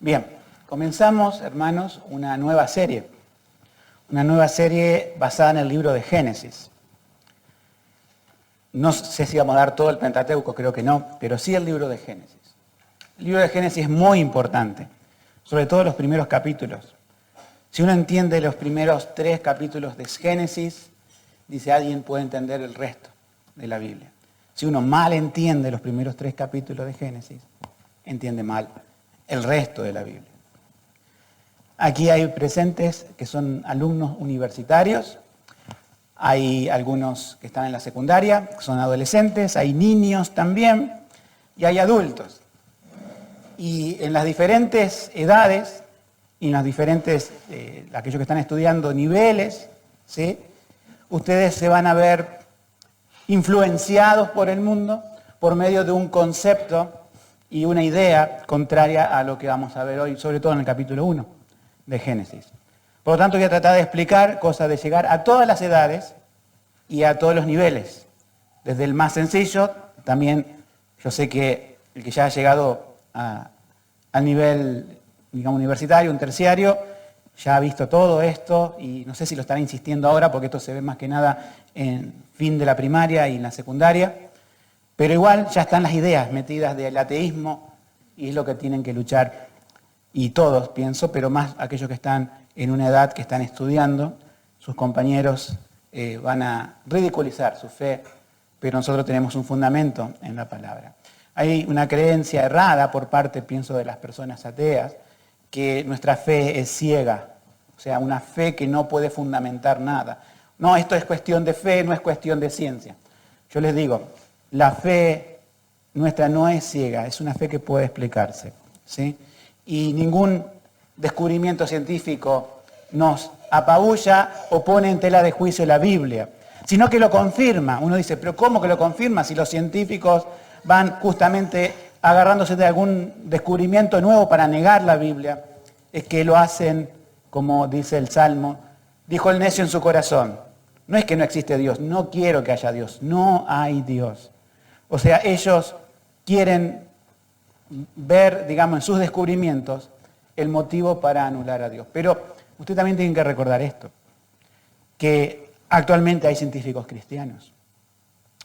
Bien, comenzamos, hermanos, una nueva serie basada en el libro de Génesis. No sé si vamos a dar todo el Pentateuco, creo que no, pero sí el libro de Génesis. El libro de Génesis es muy importante, sobre todo los primeros capítulos. Si uno entiende los primeros 3 capítulos de Génesis, dice alguien puede entender el resto de la Biblia. Si uno mal entiende los primeros 3 capítulos de Génesis, entiende mal el resto de la Biblia. Aquí hay presentes que son alumnos universitarios, hay algunos que están en la secundaria, que son adolescentes, hay niños también y hay adultos. Y en las diferentes edades y en los diferentes, aquellos que están estudiando niveles, ¿sí? Ustedes se van a ver influenciados por el mundo por medio de un concepto y una idea contraria a lo que vamos a ver hoy, sobre todo en el capítulo 1 de Génesis. Por lo tanto, voy a tratar de explicar cosas de llegar a todas las edades y a todos los niveles. Desde el más sencillo, también yo sé que el que ya ha llegado al nivel, digamos, universitario, un terciario, ya ha visto todo esto y no sé si lo estará insistiendo ahora porque esto se ve más que nada en fin de la primaria y en la secundaria. Pero igual ya están las ideas metidas del ateísmo y es lo que tienen que luchar. Y todos, pienso, pero más aquellos que están en una edad que están estudiando, sus compañeros van a ridiculizar su fe, pero nosotros tenemos un fundamento en la palabra. Hay una creencia errada por parte, pienso, de las personas ateas, que nuestra fe es ciega, o sea, una fe que no puede fundamentar nada. No, esto es cuestión de fe, no es cuestión de ciencia. Yo les digo, la fe nuestra no es ciega, es una fe que puede explicarse, ¿sí? Y ningún descubrimiento científico nos apabulla o pone en tela de juicio la Biblia, sino que lo confirma. Uno dice, pero ¿cómo que lo confirma si los científicos van justamente agarrándose de algún descubrimiento nuevo para negar la Biblia? Es que lo hacen, como dice el Salmo, dijo el necio en su corazón. No es que no existe Dios, no quiero que haya Dios, no hay Dios. O sea, ellos quieren ver, digamos, en sus descubrimientos el motivo para anular a Dios. Pero usted también tiene que recordar esto, que actualmente hay científicos cristianos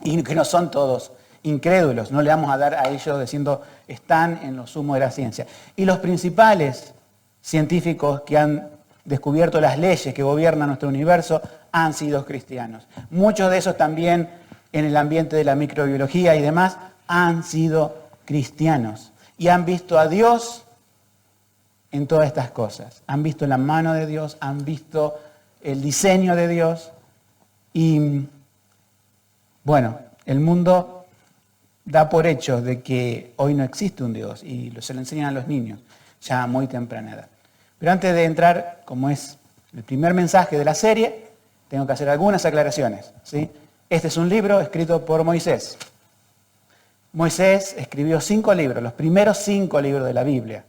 y que no son todos incrédulos, no le vamos a dar a ellos diciendo están en lo sumo de la ciencia. Y los principales científicos que han descubierto las leyes que gobiernan nuestro universo han sido cristianos. Muchos de esos también en el ambiente de la microbiología y demás han sido cristianos y han visto a Dios en todas estas cosas. Han visto la mano de Dios, han visto el diseño de Dios y, bueno, el mundo da por hecho de que hoy no existe un Dios y se lo enseñan a los niños ya a muy temprana edad. Pero antes de entrar, como es el primer mensaje de la serie, tengo que hacer algunas aclaraciones, ¿sí? Este es un libro escrito por Moisés. Moisés escribió 5 libros, los primeros 5 libros de la Biblia.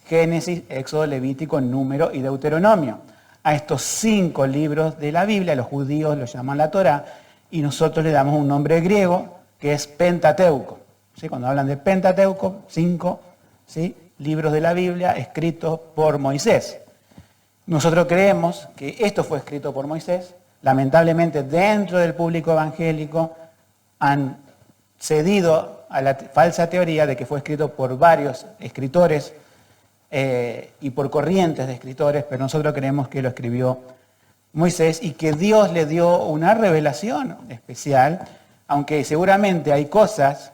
Génesis, Éxodo, Levítico, Número y Deuteronomio. A estos 5 libros de la Biblia, los judíos los llaman la Torá, y nosotros le damos un nombre griego que es Pentateuco. ¿Sí? Cuando hablan de Pentateuco, 5, ¿sí?, libros de la Biblia escritos por Moisés. Nosotros creemos que esto fue escrito por Moisés. Lamentablemente, dentro del público evangélico han cedido a la falsa teoría de que fue escrito por varios escritores y por corrientes de escritores, pero nosotros creemos que lo escribió Moisés y que Dios le dio una revelación especial, aunque seguramente hay cosas,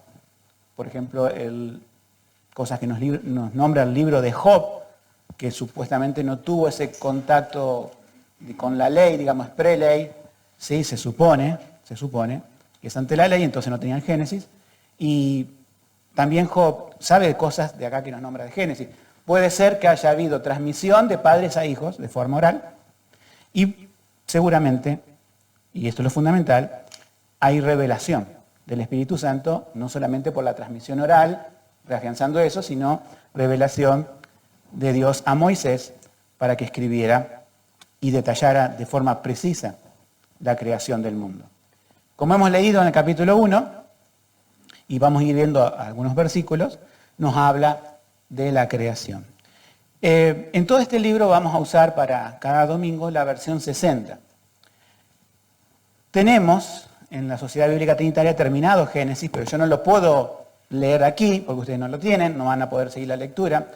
por ejemplo, cosas que nos nombra el libro de Job, que supuestamente no tuvo ese contacto con la ley, digamos, preley, ¿sí? Se supone que es ante la ley, entonces no tenía el Génesis, y también Job sabe cosas de acá que nos nombra de Génesis. Puede ser que haya habido transmisión de padres a hijos de forma oral, y seguramente, y esto es lo fundamental, hay revelación del Espíritu Santo, no solamente por la transmisión oral, reafianzando eso, sino revelación de Dios a Moisés para que escribiera y detallara de forma precisa la creación del mundo. Como hemos leído en el capítulo 1, y vamos a ir viendo algunos versículos, nos habla de la creación. En todo este libro vamos a usar para cada domingo la versión 60. Tenemos en la Sociedad Bíblica Trinitaria terminado Génesis, pero yo no lo puedo leer aquí, porque ustedes no lo tienen, no van a poder seguir la lectura,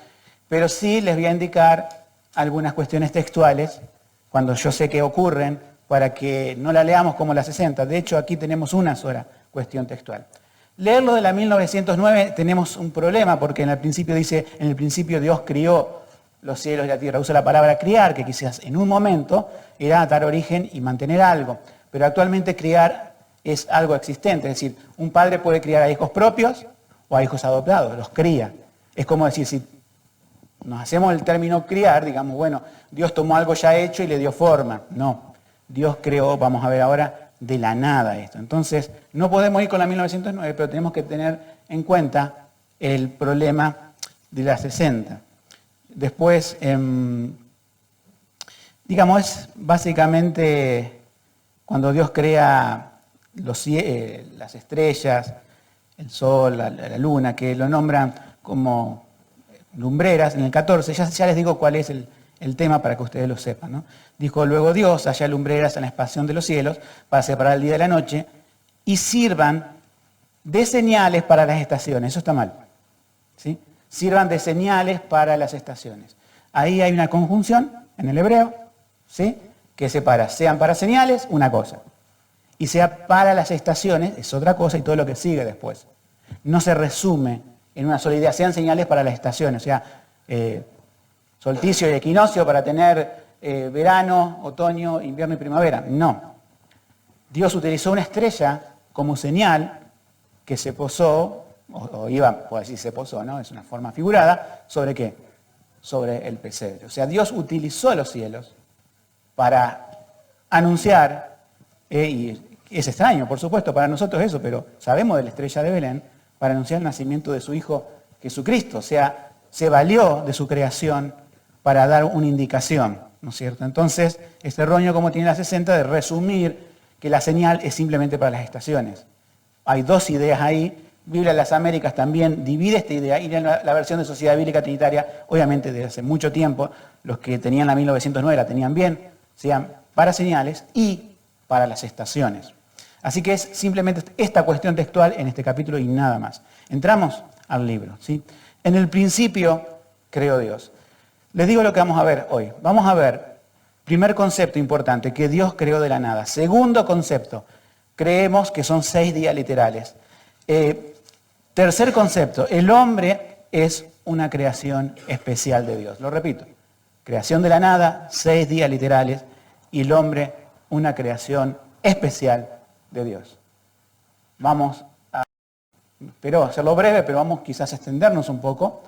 pero sí les voy a indicar algunas cuestiones textuales, cuando yo sé que ocurren, para que no la leamos como la 60. De hecho, aquí tenemos una sola cuestión textual. Leerlo de la 1909 tenemos un problema, porque en el principio dice, en el principio Dios crió los cielos y la tierra. Usa la palabra criar, que quizás en un momento era dar origen y mantener algo, pero actualmente criar es algo existente, es decir, un padre puede criar a hijos propios o a hijos adoptados, los cría. Es como decir, si nos hacemos el término criar, digamos, bueno, Dios tomó algo ya hecho y le dio forma. No, Dios creó, vamos a ver ahora, de la nada esto. Entonces, no podemos ir con la 1909, pero tenemos que tener en cuenta el problema de la 60. Después, digamos, es básicamente cuando Dios crea las estrellas, el sol, la luna, que lo nombran como lumbreras, en el 14, ya les digo cuál es el tema para que ustedes lo sepan, ¿no? Dijo luego Dios, haya lumbreras en la expansión de los cielos para separar el día de la noche y sirvan de señales para las estaciones. Eso está mal, ¿sí? Sirvan de señales para las estaciones. Ahí hay una conjunción en el hebreo, ¿sí? Que separa, sean para señales, una cosa, y sea para las estaciones, es otra cosa, y todo lo que sigue después. No se resume en una sola idea, sean señales para las estaciones, o sea, solsticio y equinoccio para tener verano, otoño, invierno y primavera. No. Dios utilizó una estrella como señal que se posó, o iba, puedo decir se posó, ¿no? Es una forma figurada, ¿sobre qué? Sobre el pesebre. O sea, Dios utilizó los cielos para anunciar, y es extraño, por supuesto, para nosotros eso, pero sabemos de la estrella de Belén, para anunciar el nacimiento de su Hijo Jesucristo. O sea, se valió de su creación para dar una indicación, ¿no es cierto? Entonces, este rollo como tiene la 60 de resumir que la señal es simplemente para las estaciones. Hay dos ideas ahí. Biblia de las Américas también divide esta idea, y en la versión de Sociedad Bíblica Trinitaria, obviamente desde hace mucho tiempo, los que tenían la 1909 la tenían bien, sean para señales y para las estaciones. Así que es simplemente esta cuestión textual en este capítulo y nada más. Entramos al libro, ¿sí? En el principio creó Dios. Les digo lo que vamos a ver hoy. Vamos a ver, primer concepto importante, que Dios creó de la nada. Segundo concepto, creemos que son 6 días literales. Tercer concepto, el hombre es una creación especial de Dios. Lo repito, creación de la nada, 6 días literales, y el hombre una creación especial de Dios. Vamos a, espero hacerlo breve, pero vamos quizás a extendernos un poco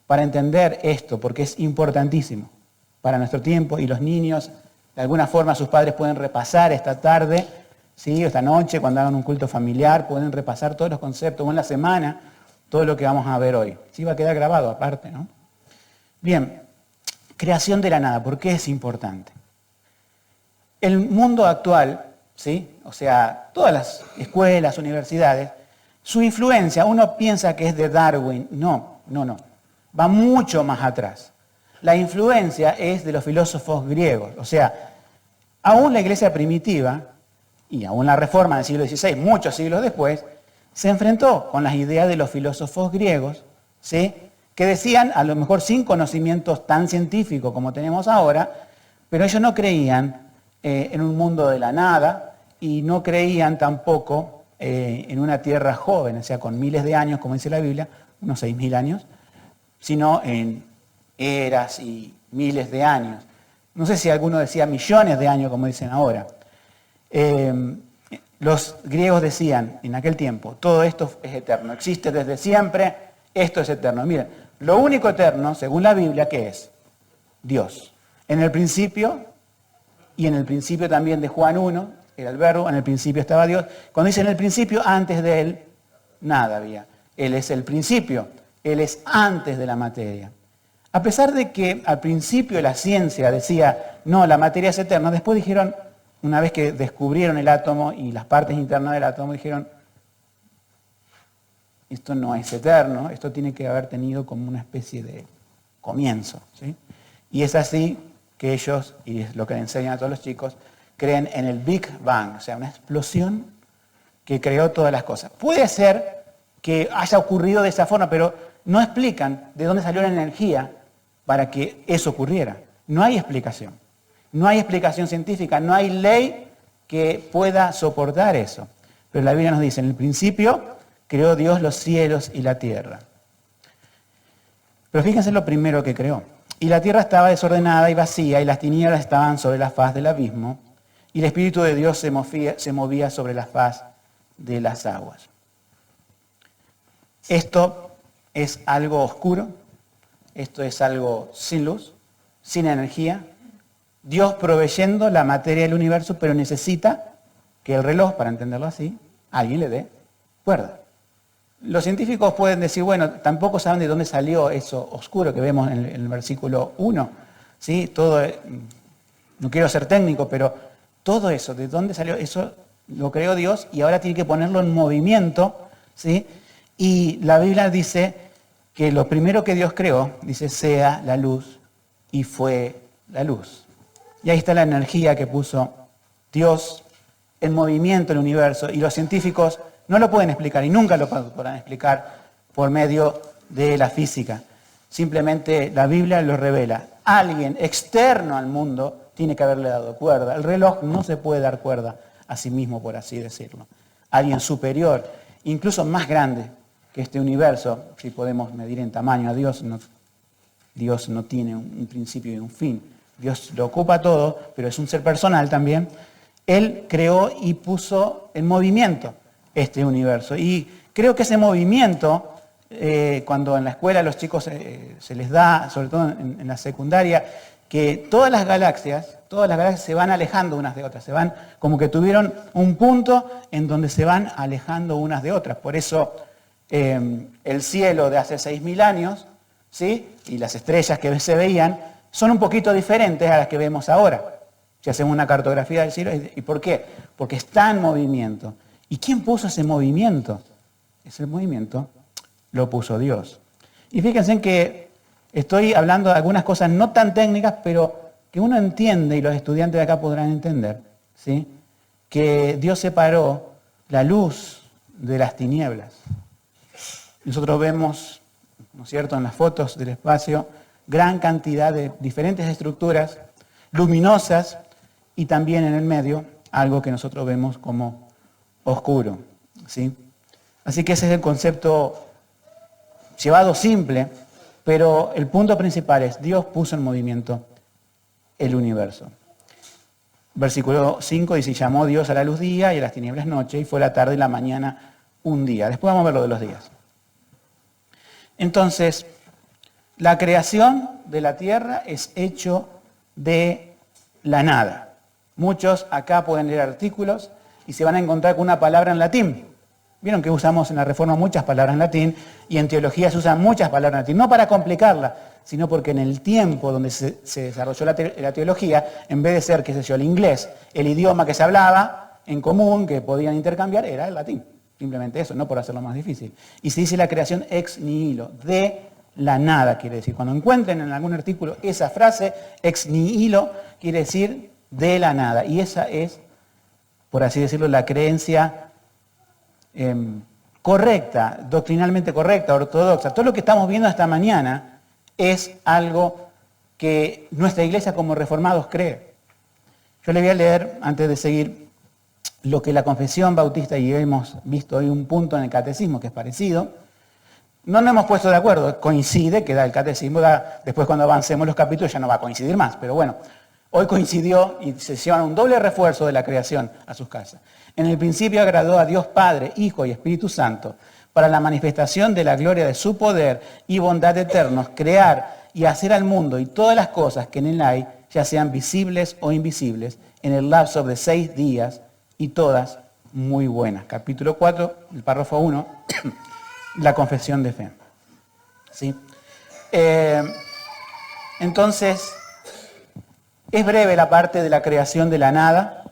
para entender esto, porque es importantísimo para nuestro tiempo, y los niños, de alguna forma, sus padres pueden repasar esta tarde, ¿sí? Esta noche, cuando hagan un culto familiar, pueden repasar todos los conceptos, o en la semana, todo lo que vamos a ver hoy. Sí, va a quedar grabado aparte, ¿no? Bien, creación de la nada, ¿por qué es importante? El mundo actual, ¿sí? O sea, todas las escuelas, universidades, su influencia, uno piensa que es de Darwin. No. Va mucho más atrás. La influencia es de los filósofos griegos. O sea, aún la iglesia primitiva, y aún la Reforma del siglo XVI, muchos siglos después, se enfrentó con las ideas de los filósofos griegos, ¿sí? Que decían, a lo mejor sin conocimientos tan científicos como tenemos ahora, pero ellos no creían en un mundo de la nada, y no creían tampoco en una tierra joven, o sea, con miles de años, como dice la Biblia, unos 6.000 años, sino en eras y miles de años. No sé si alguno decía millones de años, como dicen ahora. Los griegos decían en aquel tiempo, todo esto es eterno, existe desde siempre, esto es eterno. Miren, lo único eterno, según la Biblia, ¿qué es? Dios. En el principio, y en el principio también de Juan 1, era el verbo, en el principio estaba Dios. Cuando dice en el principio, antes de él, nada había. Él es el principio, él es antes de la materia. A pesar de que al principio la ciencia decía, no, la materia es eterna, después dijeron, una vez que descubrieron el átomo y las partes internas del átomo, dijeron, esto no es eterno, esto tiene que haber tenido como una especie de comienzo, ¿sí? Y es así que ellos, y es lo que le enseñan a todos los chicos, creen en el Big Bang, o sea, una explosión que creó todas las cosas. Puede ser que haya ocurrido de esa forma, pero no explican de dónde salió la energía para que eso ocurriera. No hay explicación. No hay explicación científica, no hay ley que pueda soportar eso. Pero la Biblia nos dice, en el principio creó Dios los cielos y la tierra. Pero fíjense lo primero que creó. Y la tierra estaba desordenada y vacía, y las tinieblas estaban sobre la faz del abismo, y el Espíritu de Dios se movía sobre la faz de las aguas. Esto es algo oscuro, esto es algo sin luz, sin energía. Dios proveyendo la materia del universo, pero necesita que el reloj, para entenderlo así, alguien le dé cuerda. Los científicos pueden decir, bueno, tampoco saben de dónde salió eso oscuro que vemos en el versículo 1. ¿Sí? No quiero ser técnico, pero todo eso, ¿de dónde salió? Eso lo creó Dios y ahora tiene que ponerlo en movimiento. ¿Sí? Y la Biblia dice que lo primero que Dios creó, dice, sea la luz, y fue la luz. Y ahí está la energía que puso Dios en movimiento en el universo, y los científicos no lo pueden explicar y nunca lo podrán explicar por medio de la física. Simplemente la Biblia lo revela. Alguien externo al mundo tiene que haberle dado cuerda. El reloj no se puede dar cuerda a sí mismo, por así decirlo. Alguien superior, incluso más grande que este universo, si podemos medir en tamaño a Dios no tiene un principio y un fin. Dios lo ocupa todo, pero es un ser personal también. Él creó y puso en movimiento este universo. Y creo que ese movimiento, cuando en la escuela a los chicos se les da, sobre todo en la secundaria, que todas las galaxias se van alejando unas de otras, se van como que tuvieron un punto en donde se van alejando unas de otras. Por eso el cielo de hace 6.000 años, ¿sí? Y las estrellas que se veían son un poquito diferentes a las que vemos ahora. Si hacemos una cartografía del cielo, ¿y por qué? Porque está en movimiento. ¿Y quién puso ese movimiento? Ese movimiento lo puso Dios. Y fíjense en que estoy hablando de algunas cosas no tan técnicas, pero que uno entiende, y los estudiantes de acá podrán entender, ¿sí? Que Dios separó la luz de las tinieblas. Nosotros vemos, ¿no es cierto?, en las fotos del espacio, gran cantidad de diferentes estructuras luminosas y también en el medio algo que nosotros vemos como oscuro, ¿sí? Así que ese es el concepto llevado simple, pero el punto principal es Dios puso en movimiento el universo. Versículo 5 dice, llamó Dios a la luz día y a las tinieblas noche, y fue la tarde y la mañana un día. Después vamos a ver lo de los días. Entonces, la creación de la tierra es hecho de la nada. Muchos acá pueden leer artículos y se van a encontrar con una palabra en latín. Vieron que usamos en la Reforma muchas palabras en latín y en teología se usan muchas palabras en latín, no para complicarla, sino porque en el tiempo donde se desarrolló la teología, en vez de ser, qué sé yo, el inglés, el idioma que se hablaba en común, que podían intercambiar, era el latín. Simplemente eso, no por hacerlo más difícil. Y se dice la creación ex nihilo, de la nada, quiere decir. Cuando encuentren en algún artículo esa frase, ex nihilo, quiere decir de la nada. Y esa es, por así decirlo, la creencia correcta, doctrinalmente correcta, ortodoxa. Todo lo que estamos viendo esta mañana es algo que nuestra iglesia como reformados cree. Yo le voy a leer, antes de seguir, lo que la Confesión Bautista, y hemos visto hoy un punto en el Catecismo que es parecido. No nos hemos puesto de acuerdo, coincide, que da el Catecismo, después cuando avancemos los capítulos ya no va a coincidir más, pero bueno, hoy coincidió y se llevan un doble refuerzo de la creación a sus casas. En el principio agradó a Dios Padre, Hijo y Espíritu Santo, para la manifestación de la gloria de su poder y bondad eternos, crear y hacer al mundo y todas las cosas que en él hay, ya sean visibles o invisibles, en el lapso de 6 días, y todas muy buenas. Capítulo 4, el párrafo 1, la confesión de fe. ¿Sí? Entonces, es breve la parte de la creación de la nada.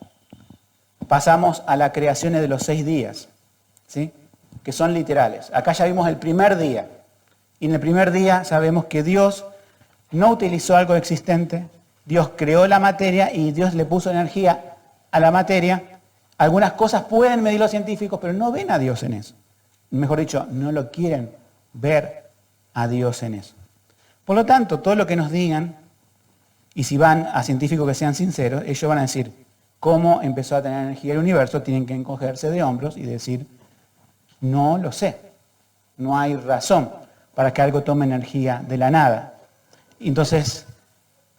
Pasamos a las creaciones de los 6 días, ¿sí? Que son literales. Acá ya vimos el primer día. Y en el primer día sabemos que Dios no utilizó algo existente, Dios creó la materia y Dios le puso energía a la materia. Algunas cosas pueden medir los científicos, pero no ven a Dios en eso. Mejor dicho, no lo quieren ver a Dios en eso. Por lo tanto, todo lo que nos digan, y si van a científicos que sean sinceros, ellos van a decir cómo empezó a tener energía el universo, tienen que encogerse de hombros y decir, no lo sé. No hay razón para que algo tome energía de la nada. Entonces,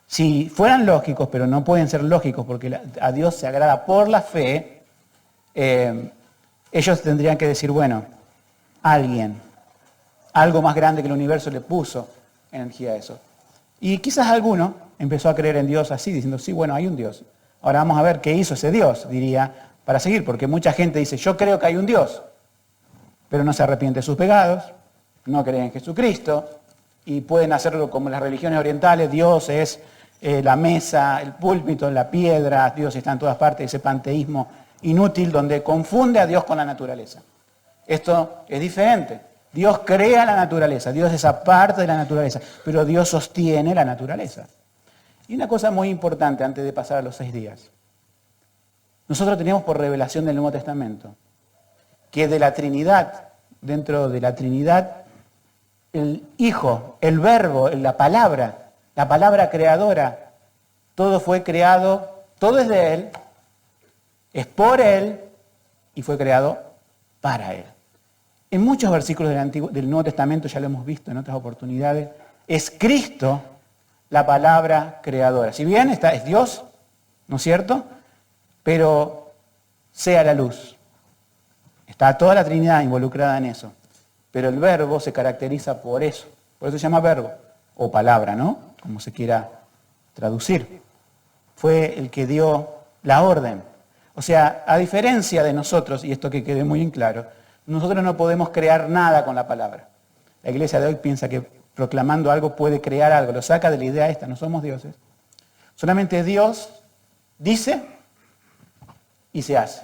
si fueran lógicos, pero no pueden ser lógicos porque a Dios se agrada por la fe, ellos tendrían que decir, bueno, algo más grande que el universo le puso energía a eso. Y quizás alguno empezó a creer en Dios así, diciendo, sí, bueno, hay un Dios. Ahora vamos a ver qué hizo ese Dios, diría, para seguir, porque mucha gente dice, yo creo que hay un Dios, pero no se arrepiente de sus pecados, no cree en Jesucristo, y pueden hacerlo como las religiones orientales, Dios es la mesa, el púlpito, la piedra, Dios está en todas partes, ese panteísmo inútil donde confunde a Dios con la naturaleza. Esto es diferente. Dios crea la naturaleza, Dios es aparte de la naturaleza, pero Dios sostiene la naturaleza. Y una cosa muy importante antes de pasar a los 6 días. Nosotros tenemos por revelación del Nuevo Testamento que de la Trinidad, dentro de la Trinidad, el Hijo, el Verbo, la palabra creadora, todo fue creado, todo es de Él, es por Él y fue creado para Él. En muchos versículos del Nuevo Testamento, ya lo hemos visto en otras oportunidades, es Cristo la palabra creadora. Si bien es Dios, ¿no es cierto? Pero sea la luz. Está toda la Trinidad involucrada en eso. Pero el verbo se caracteriza por eso. Por eso se llama verbo, o palabra, ¿no? Como se quiera traducir. Fue el que dio la orden. O sea, a diferencia de nosotros, y esto que quede muy en claro, nosotros no podemos crear nada con la palabra. La iglesia de hoy piensa que proclamando algo puede crear algo, lo saca de la idea esta, no somos dioses. Solamente Dios dice y se hace.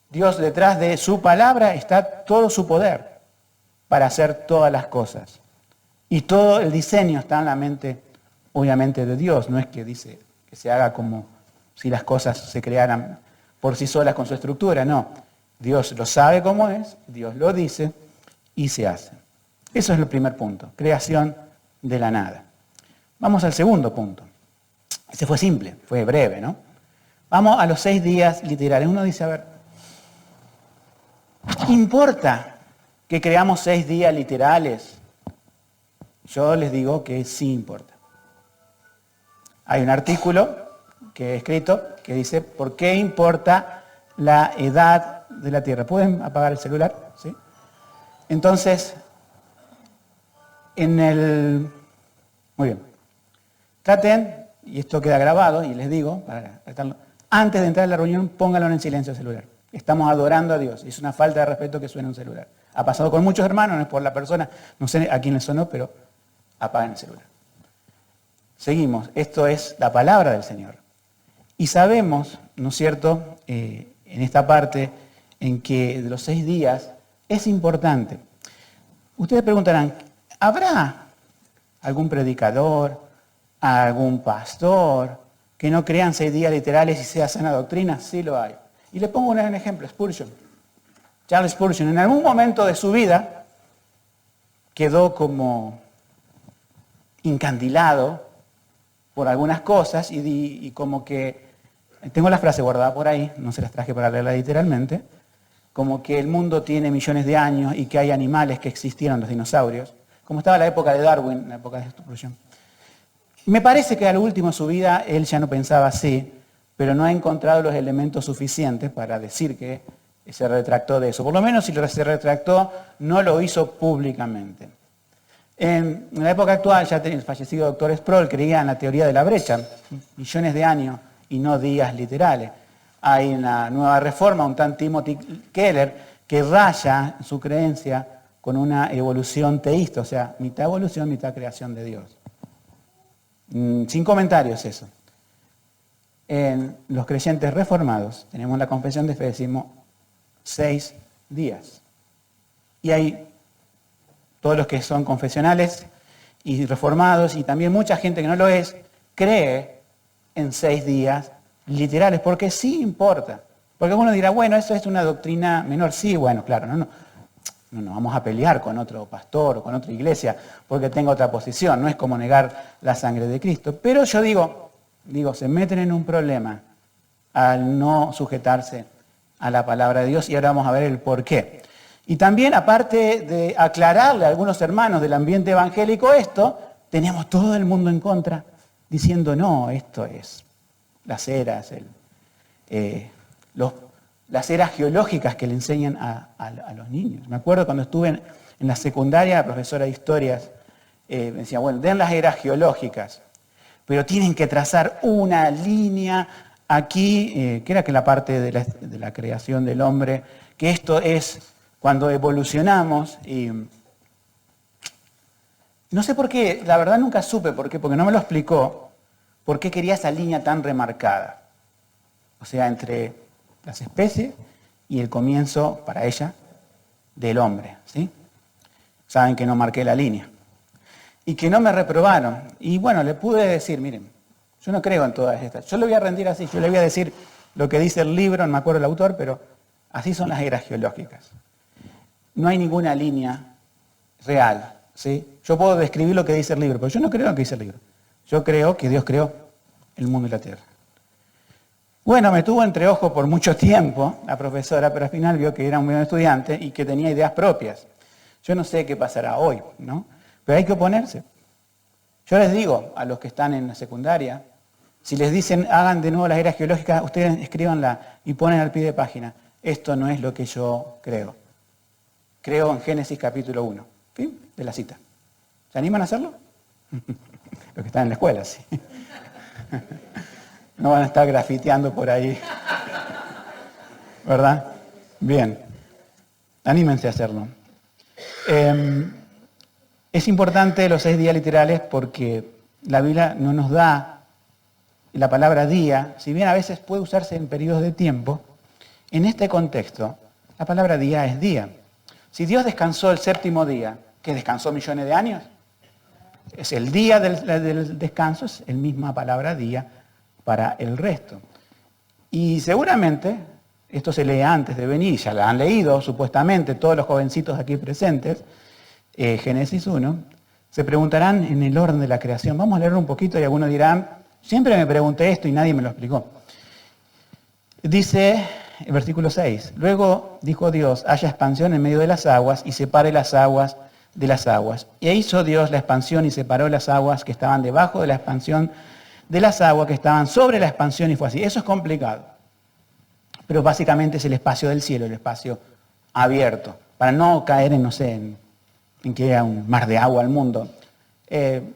Dios detrás de su palabra está todo su poder para hacer todas las cosas. Y todo el diseño está en la mente, obviamente, de Dios. No es que dice que se haga como si las cosas se crearan por sí solas con su estructura, no. Dios lo sabe cómo es, Dios lo dice y se hace. Eso es el primer punto, creación de la nada. Vamos al segundo punto. Ese fue simple, fue breve, ¿no? Vamos a los 6 días literales. Uno dice, a ver, ¿importa que creamos 6 días literales? Yo les digo que sí importa. Hay un artículo que he escrito que dice, ¿por qué importa la edad de la Tierra? ¿Pueden apagar el celular? ¿Sí? Entonces, muy bien. Traten, y esto queda grabado, y les digo, antes de entrar a la reunión, pónganlo en silencio el celular. Estamos adorando a Dios. Es una falta de respeto que suene un celular. Ha pasado con muchos hermanos, no es por la persona, no sé a quién le sonó, pero apaguen el celular. Seguimos. Esto es la palabra del Señor. Y sabemos, ¿no es cierto?, en esta parte en que de los 6 días es importante. Ustedes preguntarán, ¿habrá algún predicador, algún pastor que no crean 6 días literales y sea sana doctrina? Sí lo hay. Y le pongo un ejemplo, Spurgeon. Charles Spurgeon, en algún momento de su vida, quedó como encandilado por algunas cosas y como que, tengo la frase guardada por ahí, no se las traje para leerla literalmente, como que el mundo tiene millones de años y que hay animales que existieron, los dinosaurios, como estaba la época de Darwin, la época de Spurgeon. Me parece que a lo último de su vida él ya no pensaba así, pero no ha encontrado los elementos suficientes para decir que se retractó de eso. Por lo menos si se retractó, no lo hizo públicamente. En la época actual, ya el fallecido doctor Sproul creía en la teoría de la brecha, millones de años y no días literales. Hay una nueva reforma, un tal Timothy Keller, que raya su creencia con una evolución teísta, o sea, mitad evolución, mitad creación de Dios. Sin comentarios eso. En los creyentes reformados, tenemos la confesión de fe, decimos 6 días. Y hay todos los que son confesionales y reformados, y también mucha gente que no lo es, cree en 6 días literales, porque sí importa. Porque uno dirá, bueno, eso es una doctrina menor. Sí, bueno, claro, no nos vamos a pelear con otro pastor o con otra iglesia porque tenga otra posición. No es como negar la sangre de Cristo. Pero yo digo, se meten en un problema al no sujetarse a la palabra de Dios, y ahora vamos a ver el por qué. Y también, aparte de aclararle a algunos hermanos del ambiente evangélico esto, tenemos todo el mundo en contra, diciendo, no, esto es las eras, las eras geológicas que le enseñan a los niños. Me acuerdo cuando estuve en la secundaria, la profesora de historias me decía, bueno, den las eras geológicas, pero tienen que trazar una línea aquí, que era que la parte de la creación del hombre, que esto es cuando evolucionamos. Y no sé por qué, la verdad nunca supe por qué, porque no me lo explicó, por qué quería esa línea tan remarcada. O sea, entre las especies y el comienzo, para ella, del hombre. ¿Sí? Saben que no marqué la línea. Y que no me reprobaron. Y bueno, le pude decir, miren, yo no creo en todas estas. Yo le voy a rendir así, yo le voy a decir lo que dice el libro, no me acuerdo el autor, pero así son las eras geológicas. No hay ninguna línea real. ¿Sí? Yo puedo describir lo que dice el libro, pero yo no creo en lo que dice el libro. Yo creo que Dios creó el mundo y la tierra. Bueno, me tuvo entre ojos por mucho tiempo la profesora, pero al final vio que era un buen estudiante y que tenía ideas propias. Yo no sé qué pasará hoy, ¿no? Pero hay que oponerse. Yo les digo a los que están en la secundaria, si les dicen hagan de nuevo las eras geológicas, ustedes escríbanla y ponen al pie de página. Esto no es lo que yo creo. Creo en Génesis capítulo 1. Fin de la cita. ¿Se animan a hacerlo? Los que están en la escuela, sí. No van a estar grafiteando por ahí. ¿Verdad? Bien. Anímense a hacerlo. Es importante los 6 días literales porque la Biblia no nos da la palabra día, si bien a veces puede usarse en periodos de tiempo, en este contexto la palabra día es día. Si Dios descansó el 7º día, ¿que descansó millones de años? Es el día del descanso, es la misma palabra día para el resto. Y seguramente, esto se lee antes de venir, ya la han leído supuestamente todos los jovencitos aquí presentes, Génesis 1, se preguntarán en el orden de la creación. Vamos a leer un poquito y algunos dirán, siempre me pregunté esto y nadie me lo explicó. Dice el versículo 6, luego dijo Dios, haya expansión en medio de las aguas y separe las aguas de las aguas. Y hizo Dios la expansión y separó las aguas que estaban debajo de la expansión de las aguas que estaban sobre la expansión, y fue así. Eso es complicado, pero básicamente es el espacio del cielo, el espacio abierto, para no caer en, no sé, en que haya un mar de agua al mundo.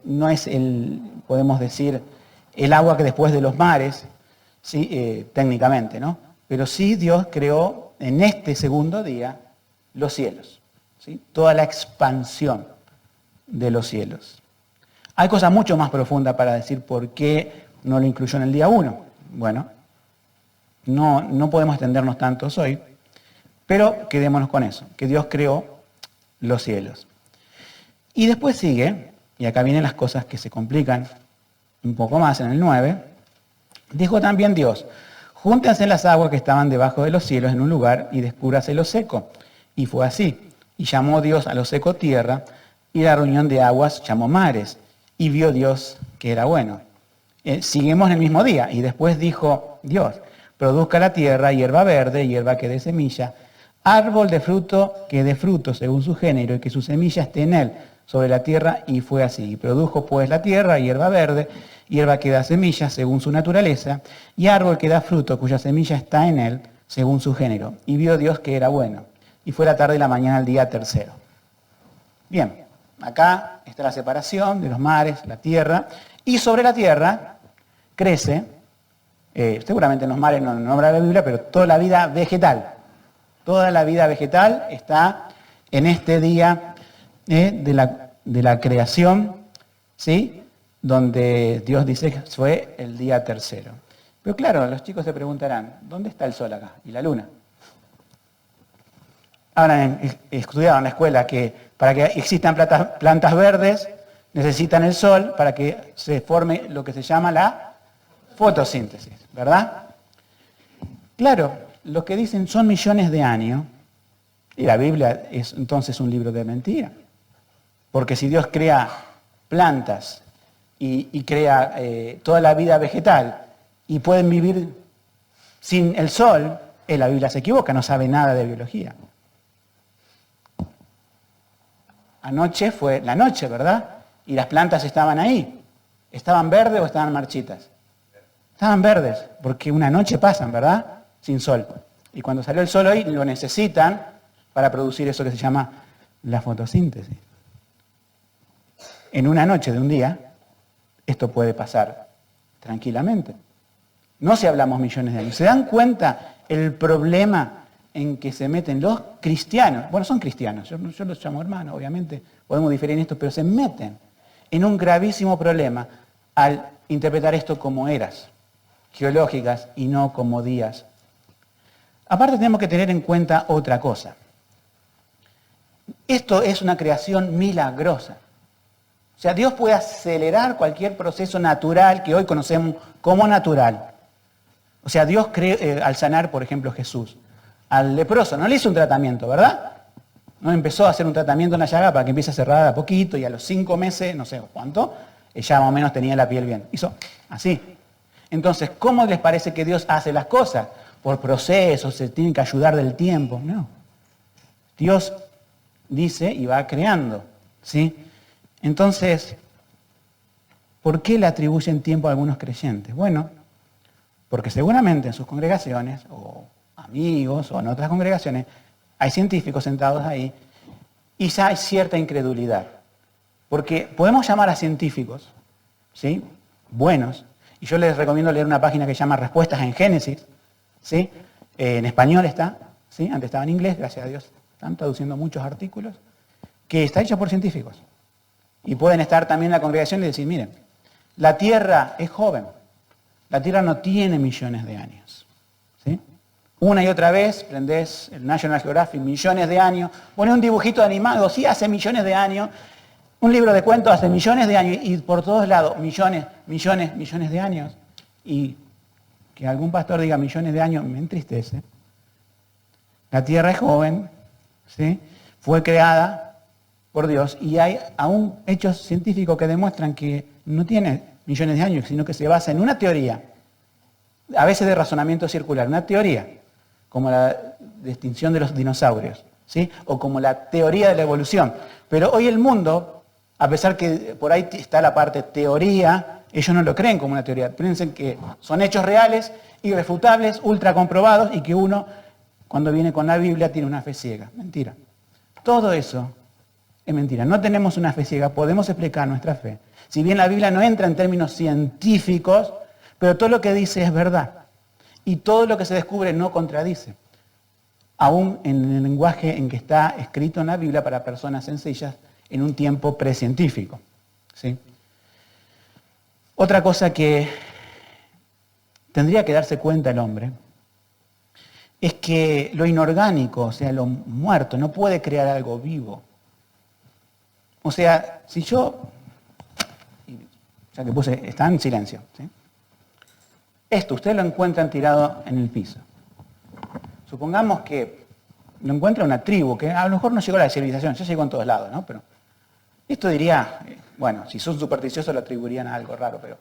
No es podemos decir, el agua que después de los mares, ¿sí? Técnicamente, ¿no? Pero sí Dios creó en este 2º día los cielos, ¿sí? Toda la expansión de los cielos. Hay cosas mucho más profundas para decir por qué no lo incluyó en el día 1. Bueno, no podemos extendernos tantos hoy, pero quedémonos con eso, que Dios creó los cielos. Y después sigue, y acá vienen las cosas que se complican un poco más en el 9, dijo también Dios, júntense las aguas que estaban debajo de los cielos en un lugar y descúbrase lo seco. Y fue así. Y llamó Dios a lo seco tierra, y la reunión de aguas llamó mares. Y vio Dios que era bueno. Seguimos en el mismo día. Y después dijo Dios, produzca la tierra hierba verde, hierba que dé semilla, árbol de fruto que dé fruto según su género, y que su semilla esté en él sobre la tierra. Y fue así. Y produjo pues la tierra hierba verde, hierba que da semilla según su naturaleza, y árbol que da fruto cuya semilla está en él según su género. Y vio Dios que era bueno. Y fue la tarde y la mañana el día 3. Bien, acá está la separación de los mares, la tierra, y sobre la tierra crece, seguramente en los mares no nombra la Biblia, pero toda la vida vegetal. Toda la vida vegetal está en este día de la creación, ¿sí? Donde Dios dice que fue el día 3. Pero claro, los chicos se preguntarán, ¿dónde está el sol acá? ¿Y la luna? Habrán estudiado en la escuela que para que existan plantas verdes, necesitan el sol para que se forme lo que se llama la fotosíntesis, ¿verdad? Claro, los que dicen son millones de años, y la Biblia es entonces un libro de mentira. Porque si Dios crea plantas y crea toda la vida vegetal y pueden vivir sin el sol, la Biblia se equivoca, no sabe nada de biología. Anoche fue la noche, ¿verdad? Y las plantas estaban ahí. ¿Estaban verdes o estaban marchitas? Estaban verdes, porque una noche pasan, ¿verdad? Sin sol. Y cuando salió el sol hoy, lo necesitan para producir eso que se llama la fotosíntesis. En una noche de un día, esto puede pasar tranquilamente. No si hablamos millones de años. ¿Se dan cuenta el problema en que se meten los cristianos? Bueno, son cristianos, yo los llamo hermanos, obviamente, podemos diferir en esto, pero se meten en un gravísimo problema al interpretar esto como eras geológicas y no como días. Aparte tenemos que tener en cuenta otra cosa. Esto es una creación milagrosa. O sea, Dios puede acelerar cualquier proceso natural que hoy conocemos como natural. O sea, Dios al sanar, por ejemplo, Jesús, al leproso, no le hizo un tratamiento, ¿verdad? No empezó a hacer un tratamiento en la llaga para que empiece a cerrar a poquito y a los 5 meses, no sé cuánto, ya más o menos tenía la piel bien. Hizo así. Entonces, ¿cómo les parece que Dios hace las cosas? Por procesos, se tienen que ayudar del tiempo. No. Dios dice y va creando, ¿sí? Entonces, ¿por qué le atribuyen tiempo a algunos creyentes? Bueno, porque seguramente en sus congregaciones, o amigos, o en otras congregaciones, hay científicos sentados ahí, y ya hay cierta incredulidad. Porque podemos llamar a científicos, ¿sí? Buenos, y yo les recomiendo leer una página que se llama Respuestas en Génesis, ¿sí? En español está, ¿sí? Antes estaba en inglés, gracias a Dios, están traduciendo muchos artículos, que está hecho por científicos. Y pueden estar también en la congregación y decir, miren, la Tierra es joven, la Tierra no tiene millones de años, ¿sí? Una y otra vez prendés el National Geographic, millones de años, pones un dibujito animado, sí, hace millones de años, un libro de cuentos hace millones de años, y por todos lados, millones de años. Y que algún pastor diga millones de años me entristece. La Tierra es joven, ¿sí? Fue creada por Dios, y hay aún hechos científicos que demuestran que no tiene millones de años, sino que se basa en una teoría, a veces de razonamiento circular, una teoría, como la extinción de los dinosaurios, ¿sí? O como la teoría de la evolución. Pero hoy el mundo, a pesar que por ahí está la parte teoría, ellos no lo creen como una teoría, piensan que son hechos reales, irrefutables, ultra comprobados, y que uno, cuando viene con la Biblia, tiene una fe ciega. Mentira. Todo eso es mentira. No tenemos una fe ciega, podemos explicar nuestra fe. Si bien la Biblia no entra en términos científicos, pero todo lo que dice es verdad. Y todo lo que se descubre no contradice. Aún en el lenguaje en que está escrito en la Biblia para personas sencillas en un tiempo precientífico, ¿sí? Otra cosa que tendría que darse cuenta el hombre es que lo inorgánico, o sea, lo muerto, no puede crear algo vivo. O sea, si yo, ya que puse, está en silencio, ¿sí? Esto, ustedes lo encuentran tirado en el piso. Supongamos que lo encuentra una tribu, que a lo mejor no llegó a la civilización, ya llegó en todos lados, ¿no? Pero esto diría, bueno, si son supersticiosos lo atribuirían a algo raro, pero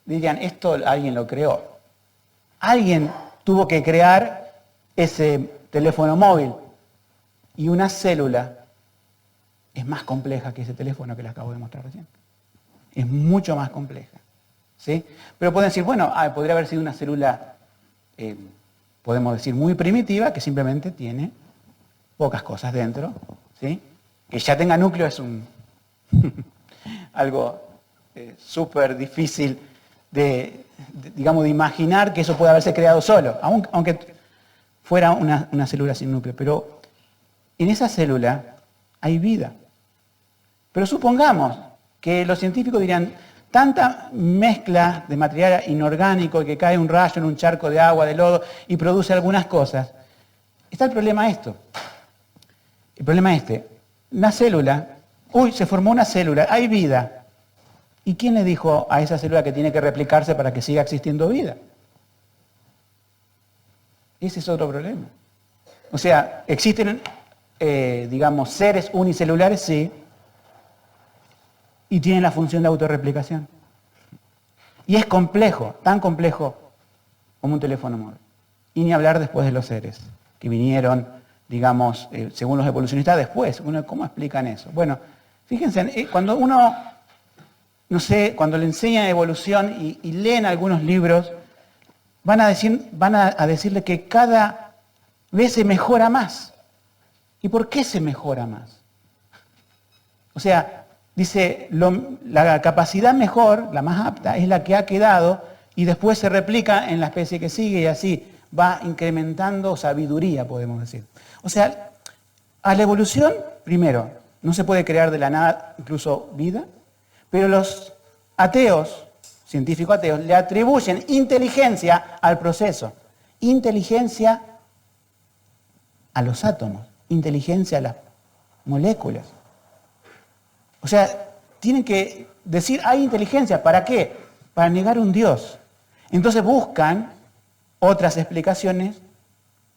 dirían, esto alguien lo creó. Alguien tuvo que crear ese teléfono móvil, y una célula es más compleja que ese teléfono que les acabo de mostrar recién. Es mucho más compleja, ¿sí? Pero pueden decir, bueno, podría haber sido una célula, podemos decir, muy primitiva, que simplemente tiene pocas cosas dentro, ¿sí? Que ya tenga núcleo es algo súper difícil de imaginar que eso puede haberse creado solo, aunque fuera una célula sin núcleo. Pero en esa célula hay vida. Pero supongamos que los científicos dirían, tanta mezcla de material inorgánico que cae un rayo en un charco de agua, de lodo, y produce algunas cosas. Está el problema esto. El problema es este. La célula Uy, se formó una célula, hay vida. ¿Y quién le dijo a esa célula que tiene que replicarse para que siga existiendo vida? Ese es otro problema. O sea, existen, digamos, seres unicelulares, sí, y tienen la función de autorreplicación. Y es complejo, tan complejo como un teléfono móvil. Y ni hablar después de los seres que vinieron, digamos, según los evolucionistas, después. ¿Cómo explican eso? Bueno, fíjense, cuando uno, no sé, cuando le enseñan evolución y leen algunos libros, van a decirle que cada vez se mejora más. ¿Y por qué se mejora más? O sea, dice, la capacidad mejor, la más apta, es la que ha quedado y después se replica en la especie que sigue y así va incrementando sabiduría, podemos decir. O sea, a la evolución, primero, no se puede crear de la nada incluso vida, pero los ateos, científicos ateos, le atribuyen inteligencia al proceso, inteligencia a los átomos, inteligencia a las moléculas. O sea, tienen que decir, hay inteligencia, ¿para qué? Para negar un Dios. Entonces buscan otras explicaciones,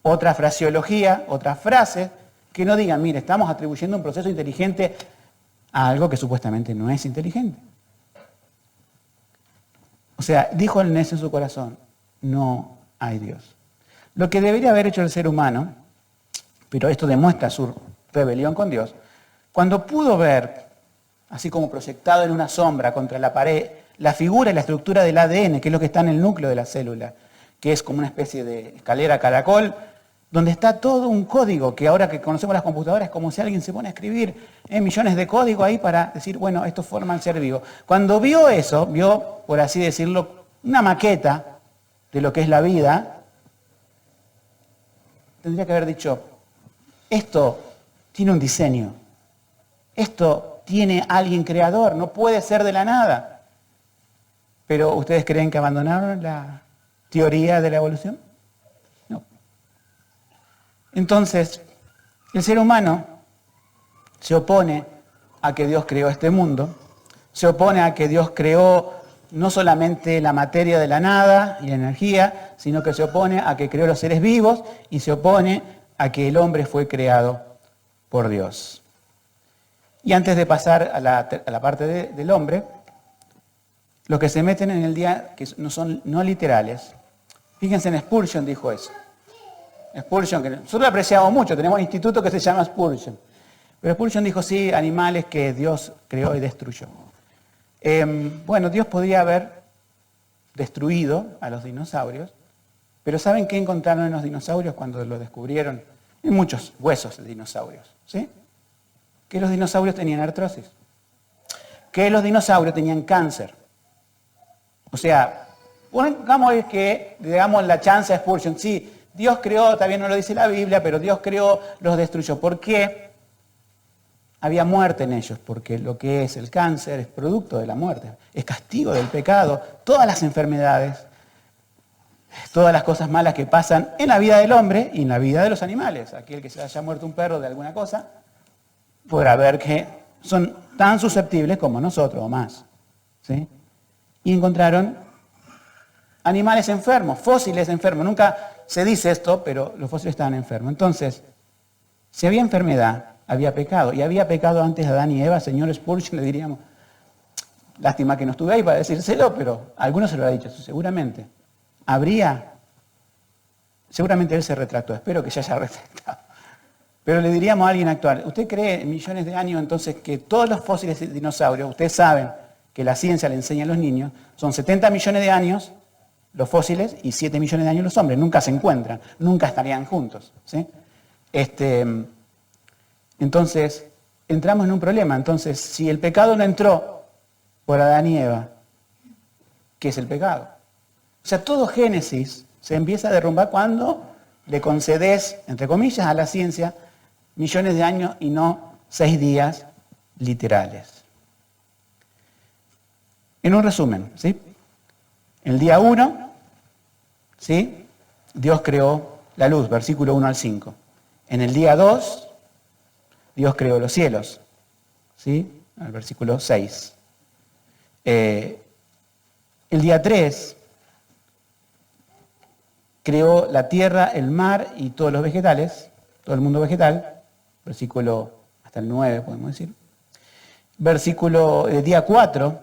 otra fraseología, otras frases, que no digan, mire, estamos atribuyendo un proceso inteligente a algo que supuestamente no es inteligente. O sea, dijo el necio en su corazón, no hay Dios. Lo que debería haber hecho el ser humano, pero esto demuestra su rebelión con Dios, cuando pudo ver, así como proyectado en una sombra contra la pared, la figura y la estructura del ADN, que es lo que está en el núcleo de la célula, que es como una especie de escalera caracol, donde está todo un código, que ahora que conocemos las computadoras es como si alguien se pone a escribir millones de códigos ahí para decir, bueno, esto forma el ser vivo. Cuando vio eso, vio, por así decirlo, una maqueta de lo que es la vida, tendría que haber dicho, esto tiene un diseño, esto tiene alguien creador, no puede ser de la nada. Pero ¿ustedes creen que abandonaron la teoría de la evolución? No. Entonces, el ser humano se opone a que Dios creó este mundo, se opone a que Dios creó no solamente la materia de la nada y la energía, sino que se opone a que creó los seres vivos y se opone a que el hombre fue creado por Dios. Y antes de pasar a la parte del hombre, los que se meten en el día, que no son no literales, fíjense en Spurgeon dijo eso. Spurgeon, que nosotros lo apreciamos mucho, tenemos un instituto que se llama Spurgeon. Pero Spurgeon dijo, sí, animales que Dios creó y destruyó. Bueno, Dios podría haber destruido a los dinosaurios, pero ¿saben qué encontraron en los dinosaurios cuando lo descubrieron? Hay muchos huesos de dinosaurios, ¿sí? Que los dinosaurios tenían artrosis, que los dinosaurios tenían cáncer. O sea, pongamos que le damos la chance a Spurgeon, sí, Dios creó, también no lo dice la Biblia, pero Dios creó, los destruyó. ¿Por qué? Había muerte en ellos, porque lo que es el cáncer es producto de la muerte, es castigo del pecado, todas las enfermedades, todas las cosas malas que pasan en la vida del hombre y en la vida de los animales. Aquel que se haya muerto un perro de alguna cosa, podrá ver que son tan susceptibles como nosotros o más. ¿Sí? Y encontraron animales enfermos, fósiles enfermos. Nunca se dice esto, pero los fósiles estaban enfermos. Entonces, si había enfermedad, había pecado. Y había pecado antes de Adán y Eva. Señor Spurgeon, le diríamos, lástima que no estuve ahí para decírselo, pero a algunos se lo ha dicho, seguramente. Seguramente él se retractó, espero que se haya retractado. Pero le diríamos a alguien actual, ¿usted cree en millones de años entonces que todos los fósiles de dinosaurios, ustedes saben que la ciencia le enseña a los niños, son 70 millones de años los fósiles y 7 millones de años los hombres, nunca se encuentran, nunca estarían juntos, ¿sí? Entonces, entramos en un problema. Entonces, si el pecado no entró por Adán y Eva, ¿qué es el pecado? O sea, todo Génesis se empieza a derrumbar cuando le concedes, entre comillas, a la ciencia millones de años y no 6 días literales. En un resumen, ¿sí? El día 1, ¿sí? Dios creó la luz, versículo 1 al 5. En el día 2, Dios creó los cielos, ¿sí? El versículo 6. El día 3 creó la tierra, el mar y todos los vegetales, todo el mundo vegetal, versículo hasta el 9 podemos decir. Versículo día 4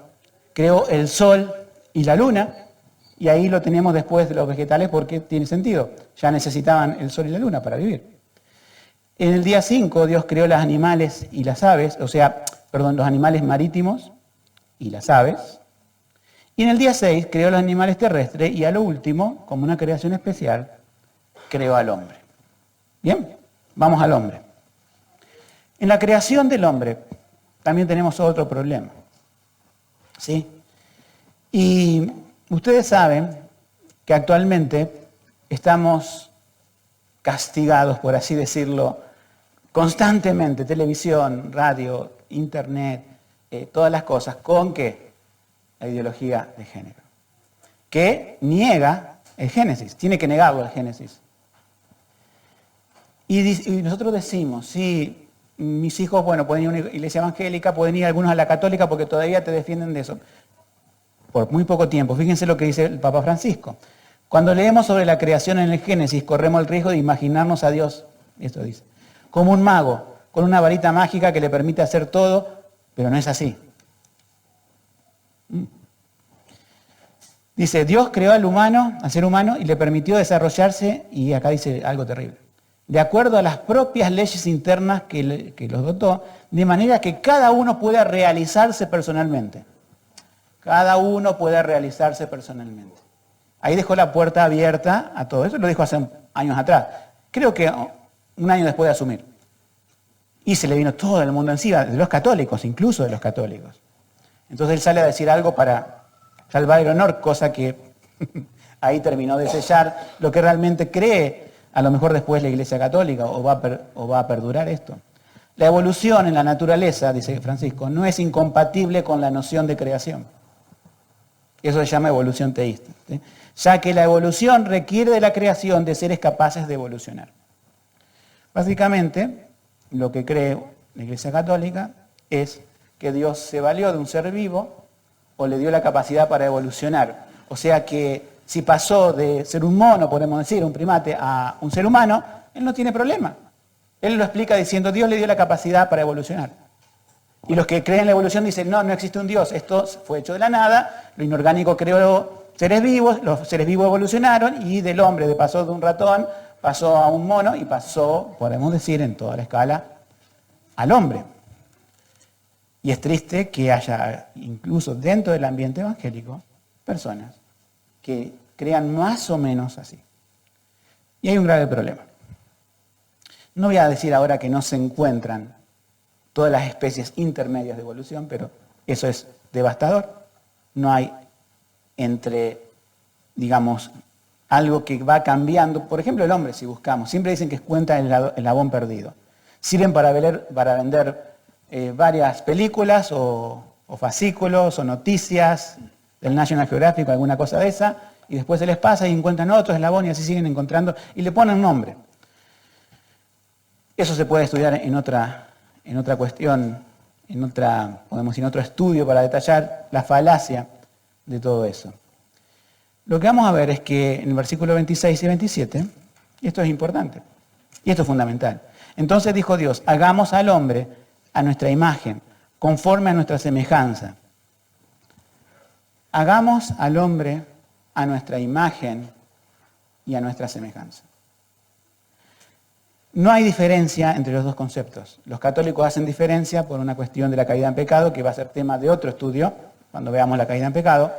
creó el sol y la luna, y ahí lo tenemos después de los vegetales porque tiene sentido, ya necesitaban el sol y la luna para vivir. En el día 5 Dios creó los animales y las aves, los animales marítimos y las aves. Y en el día 6 creó los animales terrestres y a lo último, como una creación especial, creó al hombre. Bien, vamos al hombre. En la creación del hombre también tenemos otro problema. ¿Sí? Y ustedes saben que actualmente estamos castigados, por así decirlo, constantemente, televisión, radio, internet, todas las cosas, ¿con qué? La ideología de género, que niega el Génesis, tiene que negarlo el Génesis. Y nosotros decimos, sí, mis hijos, pueden ir a una iglesia evangélica, pueden ir algunos a la católica porque todavía te defienden de eso. Por muy poco tiempo. Fíjense lo que dice el Papa Francisco. Cuando leemos sobre la creación en el Génesis, corremos el riesgo de imaginarnos a Dios, esto dice, como un mago, con una varita mágica que le permite hacer todo, pero no es así. Dice, Dios creó al ser humano, y le permitió desarrollarse, y acá dice algo terrible, de acuerdo a las propias leyes internas que los dotó, de manera que cada uno pueda realizarse personalmente. Cada uno pueda realizarse personalmente. Ahí dejó la puerta abierta a todo eso, lo dijo hace años atrás. Creo que un año después de asumir. Y se le vino todo el mundo encima, de los católicos, incluso de los católicos. Entonces él sale a decir algo para salvar el honor, cosa que ahí terminó de sellar lo que realmente cree, a lo mejor después la Iglesia Católica, o va a perdurar esto. La evolución en la naturaleza, dice Francisco, no es incompatible con la noción de creación. Eso se llama evolución teísta, ¿sí? Ya que la evolución requiere de la creación de seres capaces de evolucionar. Básicamente, lo que cree la Iglesia Católica es que Dios se valió de un ser vivo o le dio la capacidad para evolucionar. O sea que si pasó de ser un mono, podemos decir, un primate, a un ser humano, él no tiene problema. Él lo explica diciendo, Dios le dio la capacidad para evolucionar. Y los que creen en la evolución dicen, no existe un Dios, esto fue hecho de la nada, lo inorgánico creó seres vivos, los seres vivos evolucionaron y del hombre pasó de un ratón, pasó a un mono y pasó, podemos decir, en toda la escala, al hombre. Y es triste que haya, incluso dentro del ambiente evangélico, personas que crean más o menos así. Y hay un grave problema. No voy a decir ahora que no se encuentran todas las especies intermedias de evolución, pero eso es devastador. No hay algo que va cambiando. Por ejemplo, el hombre, si buscamos, siempre dicen que cuenta el eslabón perdido. Sirven para vender varias películas o fascículos o noticias del National Geographic o alguna cosa de esa, y después se les pasa y encuentran otro eslabón y así siguen encontrando y le ponen nombre. Eso se puede estudiar en otra cuestión, podemos decir, en otro estudio para detallar la falacia de todo eso. Lo que vamos a ver es que en el versículo 26 y 27, y esto es importante, y esto es fundamental. Entonces dijo Dios, hagamos al hombre a nuestra imagen, conforme a nuestra semejanza. Hagamos al hombre a nuestra imagen y a nuestra semejanza. No hay diferencia entre los dos conceptos. Los católicos hacen diferencia por una cuestión de la caída en pecado, que va a ser tema de otro estudio, cuando veamos la caída en pecado.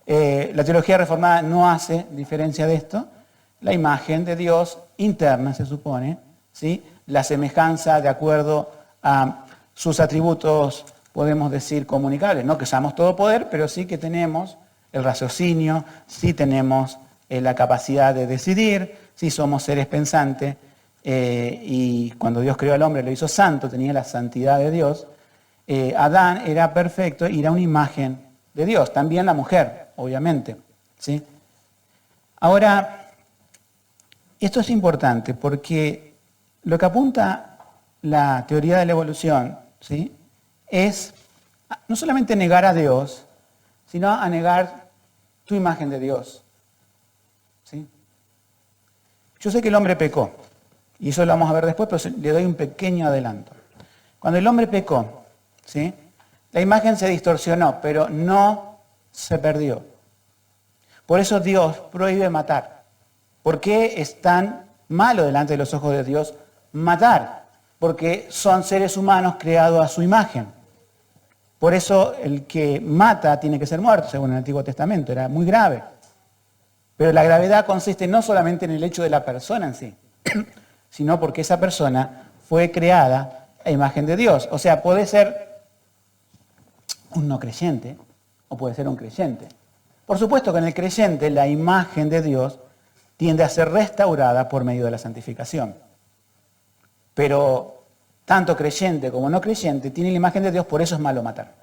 La teología reformada no hace diferencia de esto. La imagen de Dios interna, se supone, ¿sí? La semejanza de acuerdo a sus atributos, podemos decir, comunicables. No que seamos todo poder, pero sí que tenemos el raciocinio, sí tenemos la capacidad de decidir, sí somos seres pensantes. Y cuando Dios creó al hombre lo hizo santo, tenía la santidad de Dios. Adán era perfecto y era una imagen de Dios. También la mujer, obviamente, ¿sí? Ahora, esto es importante porque lo que apunta la teoría de la evolución, ¿sí? es no solamente negar a Dios, sino a negar tu imagen de Dios. ¿Sí? Yo sé que el hombre pecó, y eso lo vamos a ver después, pero le doy un pequeño adelanto. Cuando el hombre pecó, ¿sí? La imagen se distorsionó, pero no se perdió. Por eso Dios prohíbe matar. ¿Por qué es tan malo delante de los ojos de Dios matar? Porque son seres humanos creados a su imagen. Por eso el que mata tiene que ser muerto, según el Antiguo Testamento. Era muy grave. Pero la gravedad consiste no solamente en el hecho de la persona en sí, sino porque esa persona fue creada a imagen de Dios. O sea, puede ser un no creyente o puede ser un creyente. Por supuesto que en el creyente la imagen de Dios tiende a ser restaurada por medio de la santificación. Pero tanto creyente como no creyente tiene la imagen de Dios, por eso es malo matar.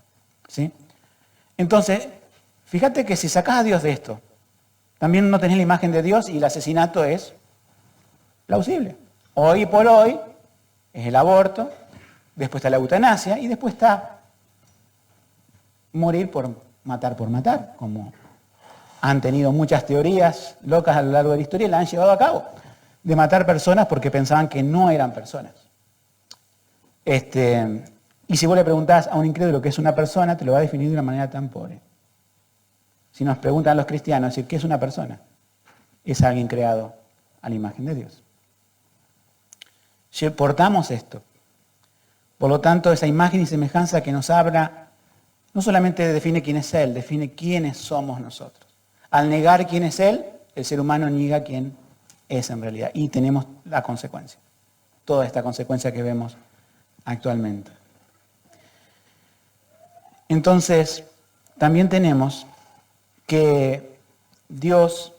¿Sí? Entonces, fíjate que si sacás a Dios de esto, también no tenés la imagen de Dios y el asesinato es plausible. Hoy por hoy es el aborto, después está la eutanasia y después está morir por matar, como han tenido muchas teorías locas a lo largo de la historia y la han llevado a cabo, de matar personas porque pensaban que no eran personas. Y si vos le preguntás a un incrédulo qué es una persona, te lo va a definir de una manera tan pobre. Si nos preguntan los cristianos, decir, ¿qué es una persona? Es alguien creado a la imagen de Dios. Portamos esto. Por lo tanto, esa imagen y semejanza que nos habla, no solamente define quién es Él, define quiénes somos nosotros. Al negar quién es Él, el ser humano niega quién es en realidad. Y tenemos la consecuencia. Toda esta consecuencia que vemos actualmente. Entonces, también tenemos que Dios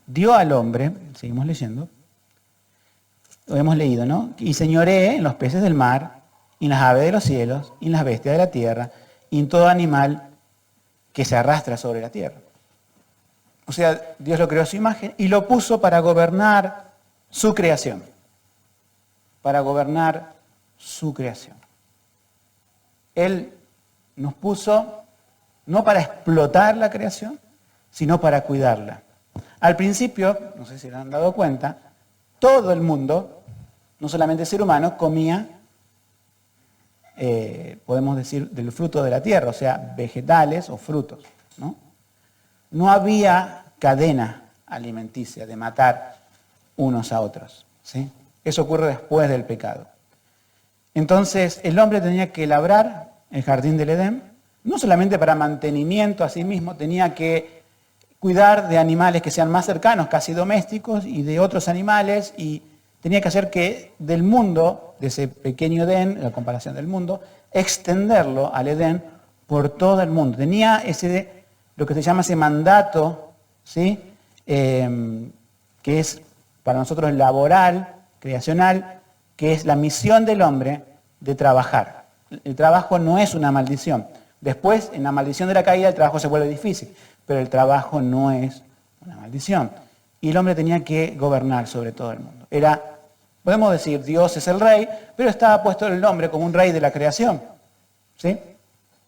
dio al hombre, seguimos leyendo, lo hemos leído, ¿no? Y señoree en los peces del mar, y en las aves de los cielos, y en las bestias de la tierra, y en todo animal que se arrastra sobre la tierra. O sea, Dios lo creó a su imagen y lo puso para gobernar su creación. Para gobernar su creación. Él nos puso no para explotar la creación, sino para cuidarla. Al principio, no sé si se han dado cuenta, todo el mundo, no solamente el ser humano, comía, podemos decir, del fruto de la tierra, o sea, vegetales o frutos, ¿no? No había cadena alimenticia de matar unos a otros, ¿sí? Eso ocurre después del pecado. Entonces, el hombre tenía que labrar el jardín del Edén, no solamente para mantenimiento a sí mismo, tenía que cuidar de animales que sean más cercanos, casi domésticos, y de otros animales, y tenía que hacer que del mundo, de ese pequeño Edén, la comparación del mundo, extenderlo al Edén por todo el mundo. Tenía lo que se llama ese mandato, ¿sí? Que es para nosotros laboral, creacional, que es la misión del hombre de trabajar. El trabajo no es una maldición. Después, en la maldición de la caída, el trabajo se vuelve difícil, pero el trabajo no es una maldición. Y el hombre tenía que gobernar sobre todo el mundo. Podemos decir, Dios es el rey, pero estaba puesto el hombre como un rey de la creación. ¿Sí?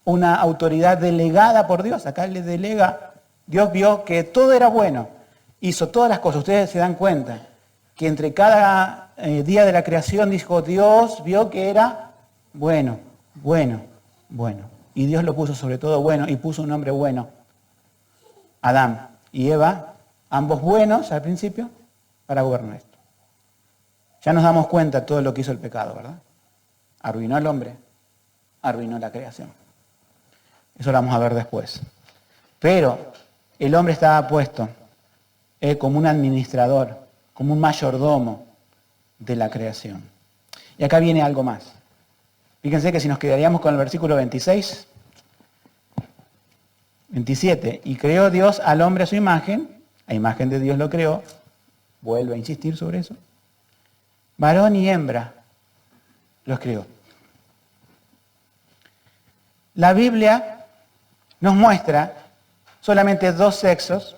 Una autoridad delegada por Dios. Acá le delega, Dios vio que todo era bueno, hizo todas las cosas. Ustedes se dan cuenta que entre cada día de la creación dijo, Dios vio que era bueno, bueno, bueno. Y Dios lo puso sobre todo bueno y puso un hombre bueno, Adán y Eva, ambos buenos al principio, para gobernar esto. Ya nos damos cuenta de todo lo que hizo el pecado, ¿verdad? Arruinó al hombre, arruinó la creación. Eso lo vamos a ver después. Pero el hombre estaba puesto como un administrador, como un mayordomo de la creación. Y acá viene algo más. Fíjense que si nos quedaríamos con el versículo 26, 27, y creó Dios al hombre a su imagen, a imagen de Dios lo creó, vuelve a insistir sobre eso, varón y hembra los creó. La Biblia nos muestra solamente dos sexos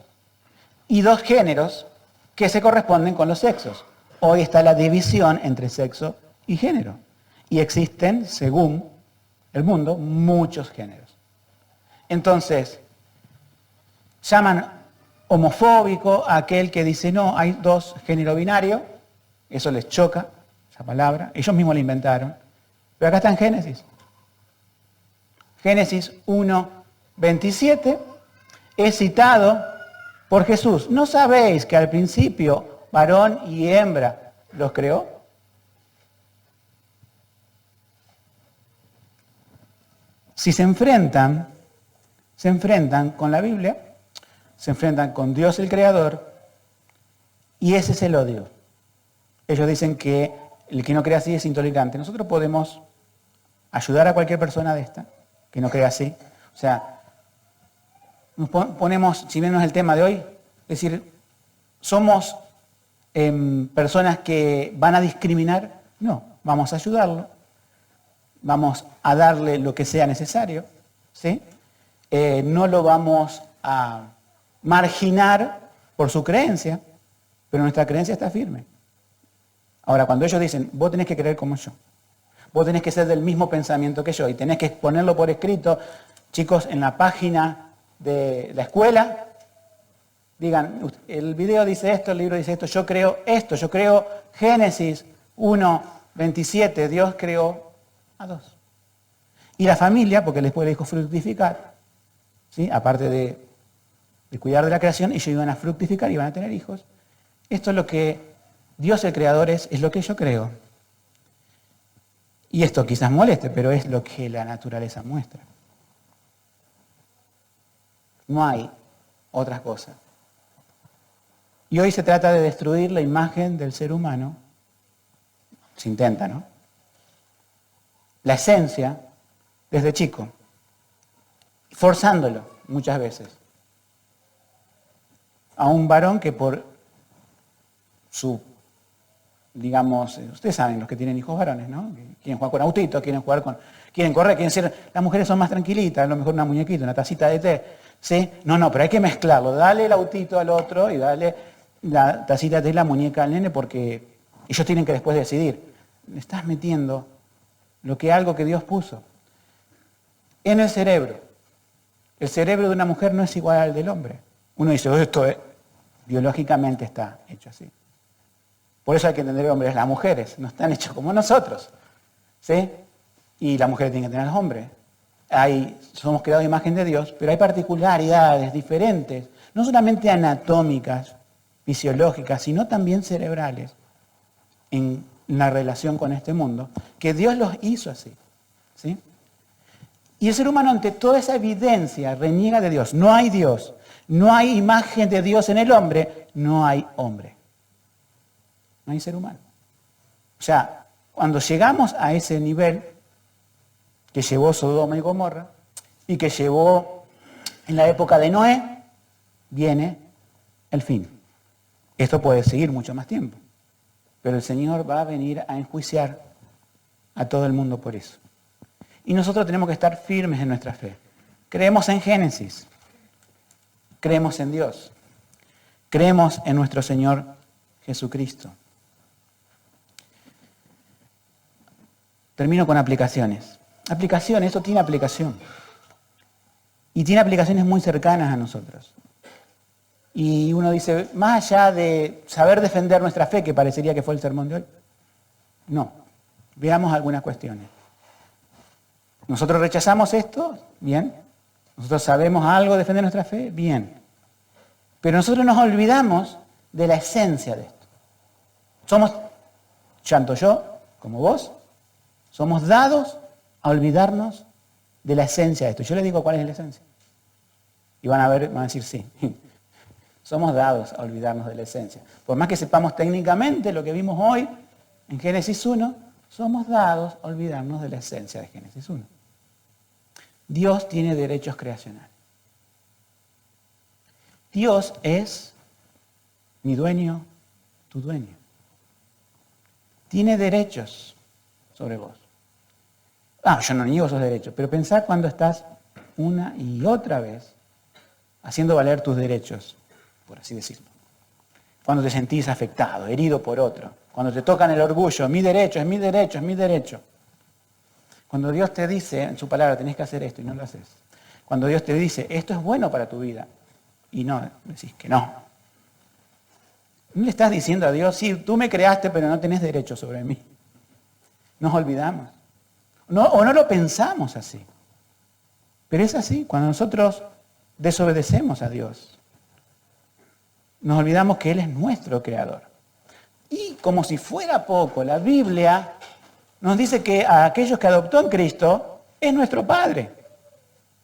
y dos géneros que se corresponden con los sexos. Hoy está la división entre sexo y género. Y existen, según el mundo, muchos géneros. Entonces, llaman homofóbico a aquel que dice, no, hay dos géneros binarios, eso les choca, esa palabra, ellos mismos la inventaron. Pero acá está en Génesis. Génesis 1:27 es citado por Jesús. ¿No sabéis que al principio varón y hembra los creó? Si se enfrentan con la Biblia, se enfrentan con Dios el Creador, y ese es el odio. Ellos dicen que el que no cree así es intolerante. Nosotros podemos ayudar a cualquier persona de esta que no cree así. O sea, nos ponemos, si bien no es el tema de hoy, es decir, ¿somos personas que van a discriminar? No, vamos a ayudarlo, vamos a darle lo que sea necesario, ¿sí? No lo vamos a marginar por su creencia, pero nuestra creencia está firme. Ahora, cuando ellos dicen, vos tenés que creer como yo, vos tenés que ser del mismo pensamiento que yo y tenés que ponerlo por escrito, chicos, en la página de la escuela, digan, el video dice esto, el libro dice esto, yo creo Génesis 1:27, Dios creó a dos. Y la familia, porque después le dijo fructificar, ¿sí? Aparte de cuidar de la creación, ellos iban a fructificar y iban a tener hijos. Esto es lo que Dios el Creador es lo que yo creo. Y esto quizás moleste, pero es lo que la naturaleza muestra. No hay otra cosa. Y hoy se trata de destruir la imagen del ser humano. Se intenta, ¿no? La esencia, desde chico. Forzándolo muchas veces. A un varón que por su, digamos, ustedes saben, los que tienen hijos varones, ¿no? Quieren jugar con autitos, quieren correr, quieren ser, las mujeres son más tranquilitas, a lo mejor una muñequita, una tacita de té, ¿sí? No, pero hay que mezclarlo, dale el autito al otro y dale la tacita de té y la muñeca al nene porque ellos tienen que después decidir. Le estás metiendo algo que Dios puso en el cerebro. El cerebro de una mujer no es igual al del hombre. Uno dice, esto biológicamente está hecho así. Por eso hay que entender, hombres, las mujeres no están hechas como nosotros, ¿sí? Y las mujeres tienen que tener a los hombres. Somos creados a imagen de Dios, pero hay particularidades diferentes, no solamente anatómicas, fisiológicas, sino también cerebrales, en la relación con este mundo, que Dios los hizo así, ¿sí? Y el ser humano, ante toda esa evidencia, reniega de Dios. No hay Dios, no hay imagen de Dios en el hombre, no hay hombre. No hay ser humano. O sea, cuando llegamos a ese nivel que llevó Sodoma y Gomorra y que llevó en la época de Noé, viene el fin. Esto puede seguir mucho más tiempo, pero el Señor va a venir a enjuiciar a todo el mundo por eso. Y nosotros tenemos que estar firmes en nuestra fe. Creemos en Génesis, creemos en Dios, creemos en nuestro Señor Jesucristo. Termino con aplicaciones. Esto tiene aplicación. Y tiene aplicaciones muy cercanas a nosotros. Y uno dice, más allá de saber defender nuestra fe, que parecería que fue el sermón de hoy, no. Veamos algunas cuestiones. Nosotros rechazamos esto, bien. Nosotros sabemos algo de defender nuestra fe, bien. Pero nosotros nos olvidamos de la esencia de esto. Somos, tanto yo como vos, somos dados a olvidarnos de la esencia de esto. Yo les digo cuál es la esencia. Y van a decir sí. Somos dados a olvidarnos de la esencia. Por más que sepamos técnicamente lo que vimos hoy en Génesis 1, somos dados a olvidarnos de la esencia de Génesis 1. Dios tiene derechos creacionales. Dios es mi dueño, tu dueño. Tiene derechos sobre vos. Yo no niego esos derechos, pero pensá cuando estás una y otra vez haciendo valer tus derechos, por así decirlo. Cuando te sentís afectado, herido por otro. Cuando te tocan el orgullo, mi derecho, es mi derecho, es mi derecho. Cuando Dios te dice en su palabra, tenés que hacer esto y no lo haces. Cuando Dios te dice, esto es bueno para tu vida, y no, decís que no. No le estás diciendo a Dios, sí, tú me creaste, pero no tenés derecho sobre mí. Nos olvidamos. No, o no lo pensamos así. Pero es así, cuando nosotros desobedecemos a Dios, nos olvidamos que Él es nuestro creador. Y como si fuera poco, la Biblia nos dice que a aquellos que adoptó en Cristo es nuestro Padre.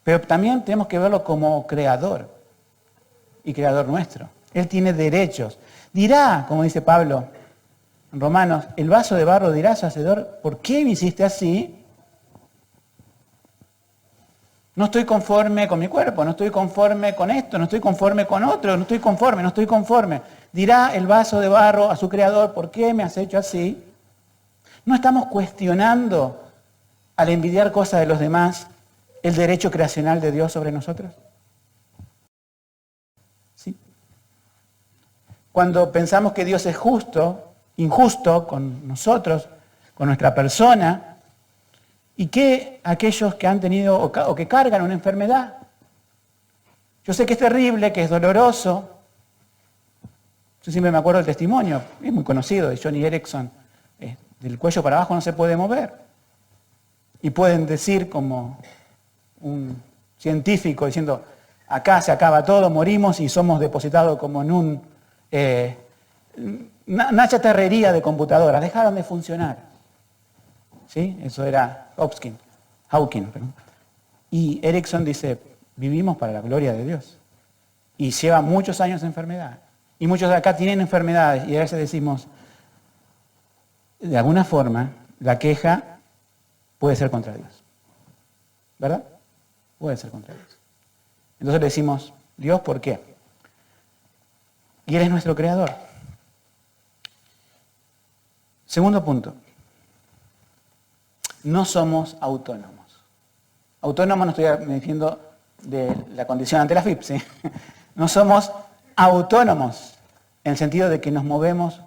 Pero también tenemos que verlo como creador y creador nuestro. Él tiene derechos. Dirá, como dice Pablo en Romanos, el vaso de barro dirá a su hacedor, ¿por qué me hiciste así? No estoy conforme con mi cuerpo, no estoy conforme con esto, no estoy conforme con otro, no estoy conforme. Dirá el vaso de barro a su creador, ¿por qué me has hecho así? ¿No estamos cuestionando, al envidiar cosas de los demás, el derecho creacional de Dios sobre nosotros? ¿Sí? Cuando pensamos que Dios es injusto con nosotros, con nuestra persona, ¿y qué aquellos que han tenido o que cargan una enfermedad? Yo sé que es terrible, que es doloroso. Yo siempre me acuerdo del testimonio, es muy conocido, de Johnny Erickson. Del cuello para abajo no se puede mover. Y pueden decir como un científico diciendo, acá se acaba todo, morimos y somos depositados como en una chatarrería de computadoras. Dejaron de funcionar. ¿Sí? Eso era Hawking. Y Erickson dice, vivimos para la gloria de Dios. Y lleva muchos años de enfermedad. Y muchos de acá tienen enfermedades y a veces decimos, de alguna forma, la queja puede ser contra Dios. ¿Verdad? Puede ser contra Dios. Entonces le decimos, Dios, ¿por qué? Y Él es nuestro creador. Segundo punto. No somos autónomos. Autónomos no estoy diciendo de la condición ante la FIP, ¿sí? No somos autónomos en el sentido de que nos movemos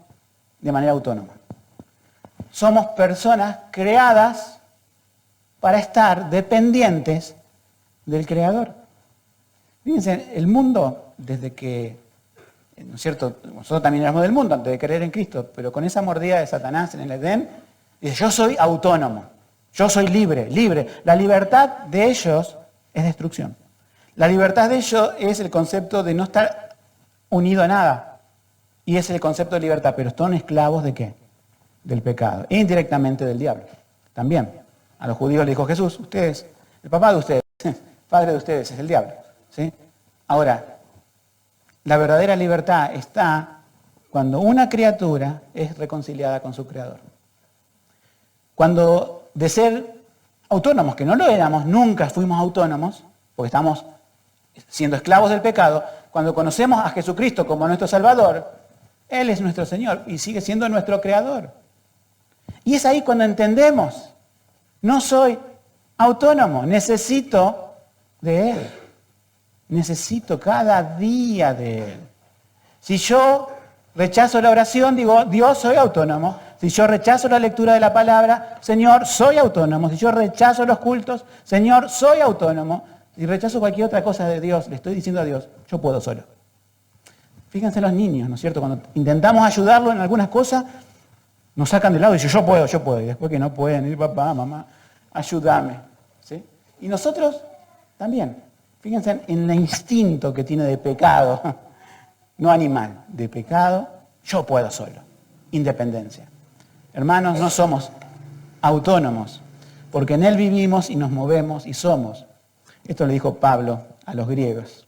de manera autónoma. Somos personas creadas para estar dependientes del Creador. Fíjense, el mundo, desde que, ¿no es cierto? Nosotros también éramos del mundo antes de creer en Cristo, pero con esa mordida de Satanás en el Edén, dice, yo soy autónomo, yo soy libre. La libertad de ellos es destrucción. La libertad de ellos es el concepto de no estar unido a nada. Y es el concepto de libertad, pero son esclavos ¿de qué? Del pecado. E indirectamente del diablo. También. A los judíos le dijo Jesús, ustedes, el papá de ustedes, padre de ustedes es el diablo. ¿Sí? Ahora, la verdadera libertad está cuando una criatura es reconciliada con su creador. Cuando de ser autónomos, que no lo éramos, nunca fuimos autónomos, porque estamos siendo esclavos del pecado, cuando conocemos a Jesucristo como nuestro Salvador, Él es nuestro Señor y sigue siendo nuestro Creador. Y es ahí cuando entendemos, no soy autónomo, necesito de Él. Necesito cada día de Él. Si yo rechazo la oración, digo, Dios, soy autónomo. Si yo rechazo la lectura de la palabra, Señor, soy autónomo. Si yo rechazo los cultos, Señor, soy autónomo. Si rechazo cualquier otra cosa de Dios, le estoy diciendo a Dios, yo puedo solo. Fíjense los niños, ¿no es cierto? Cuando intentamos ayudarlo en algunas cosas, nos sacan de lado y dicen, yo puedo. Y después que no pueden, ir papá, mamá, ayúdame. ¿Sí? Y nosotros también. Fíjense en el instinto que tiene de pecado, no animal, de pecado, yo puedo solo. Independencia. Hermanos, no somos autónomos, porque en Él vivimos y nos movemos y somos. Esto le dijo Pablo a los griegos.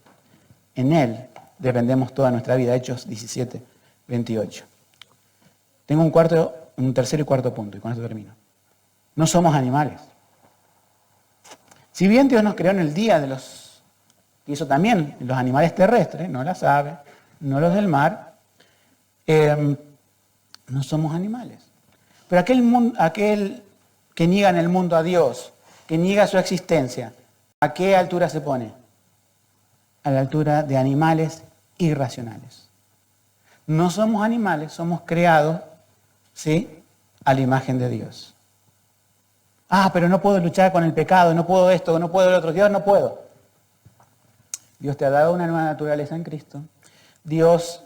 En Él dependemos toda nuestra vida. Hechos 17, 28. Tengo un tercer y cuarto punto, y con esto termino. No somos animales. Si bien Dios nos creó en el día de los, y eso también, los animales terrestres, no las aves, no los del mar, no somos animales. Pero aquel que niega en el mundo a Dios, que niega su existencia, ¿a qué altura se pone? A la altura de animales irracionales. No somos animales, somos creados, ¿sí?, a la imagen de Dios. pero no puedo luchar con el pecado, no puedo esto, no puedo el otro. Dios, no puedo. Dios te ha dado una nueva naturaleza en Cristo. Dios,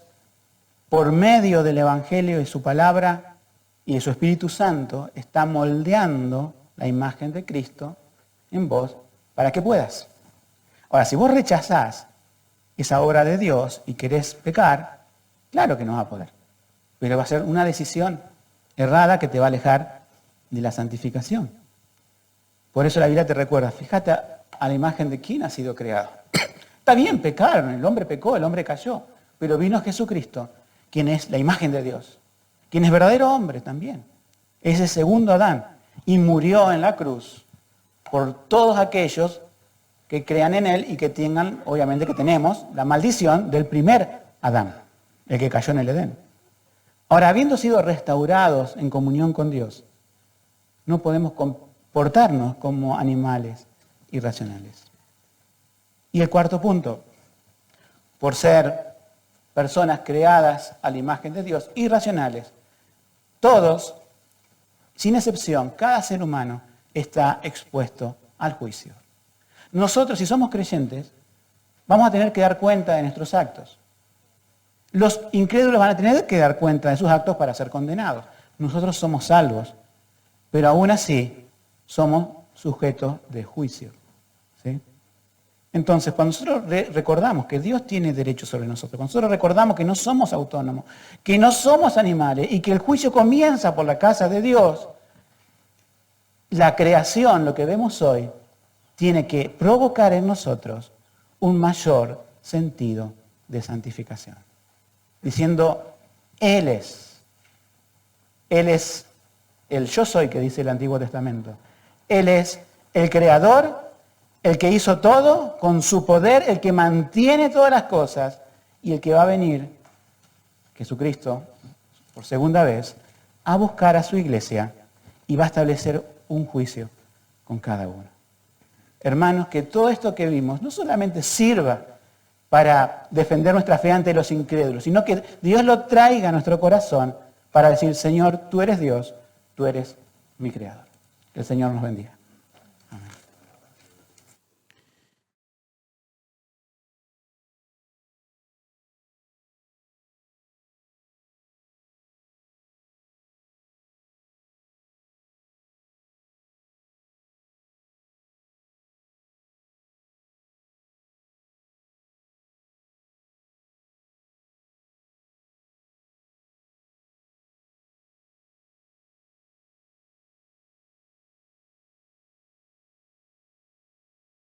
por medio del Evangelio y su palabra y de su Espíritu Santo, está moldeando la imagen de Cristo en vos para que puedas. Ahora, si vos rechazás esa obra de Dios y querés pecar, claro que no vas a poder. Pero va a ser una decisión errada que te va a alejar de la santificación. Por eso la Biblia te recuerda, fíjate a la imagen de quién ha sido creado. Está bien, pecaron, el hombre pecó, el hombre cayó, pero vino Jesucristo, quien es la imagen de Dios, quien es verdadero hombre también. Es el segundo Adán y murió en la cruz por todos aquellos que crean en él y que tengan, obviamente que tenemos, la maldición del primer Adán, el que cayó en el Edén. Ahora, habiendo sido restaurados en comunión con Dios, no podemos comportarnos como animales irracionales. Y el cuarto punto, por ser personas creadas a la imagen de Dios, irracionales, todos, sin excepción, cada ser humano está expuesto al juicio. Nosotros, si somos creyentes, vamos a tener que dar cuenta de nuestros actos. Los incrédulos van a tener que dar cuenta de sus actos para ser condenados. Nosotros somos salvos, pero aún así somos sujetos de juicio. ¿Sí? Entonces, cuando nosotros recordamos que Dios tiene derecho sobre nosotros, cuando nosotros recordamos que no somos autónomos, que no somos animales y que el juicio comienza por la casa de Dios, la creación, lo que vemos hoy, tiene que provocar en nosotros un mayor sentido de santificación. Diciendo, Él es el yo soy que dice el Antiguo Testamento. Él es el creador, el que hizo todo con su poder, el que mantiene todas las cosas y el que va a venir, Jesucristo, por segunda vez, a buscar a su iglesia y va a establecer un juicio con cada uno. Hermanos, que todo esto que vimos no solamente sirva para defender nuestra fe ante los incrédulos, sino que Dios lo traiga a nuestro corazón para decir, Señor, tú eres Dios, tú eres mi Creador. Que el Señor nos bendiga.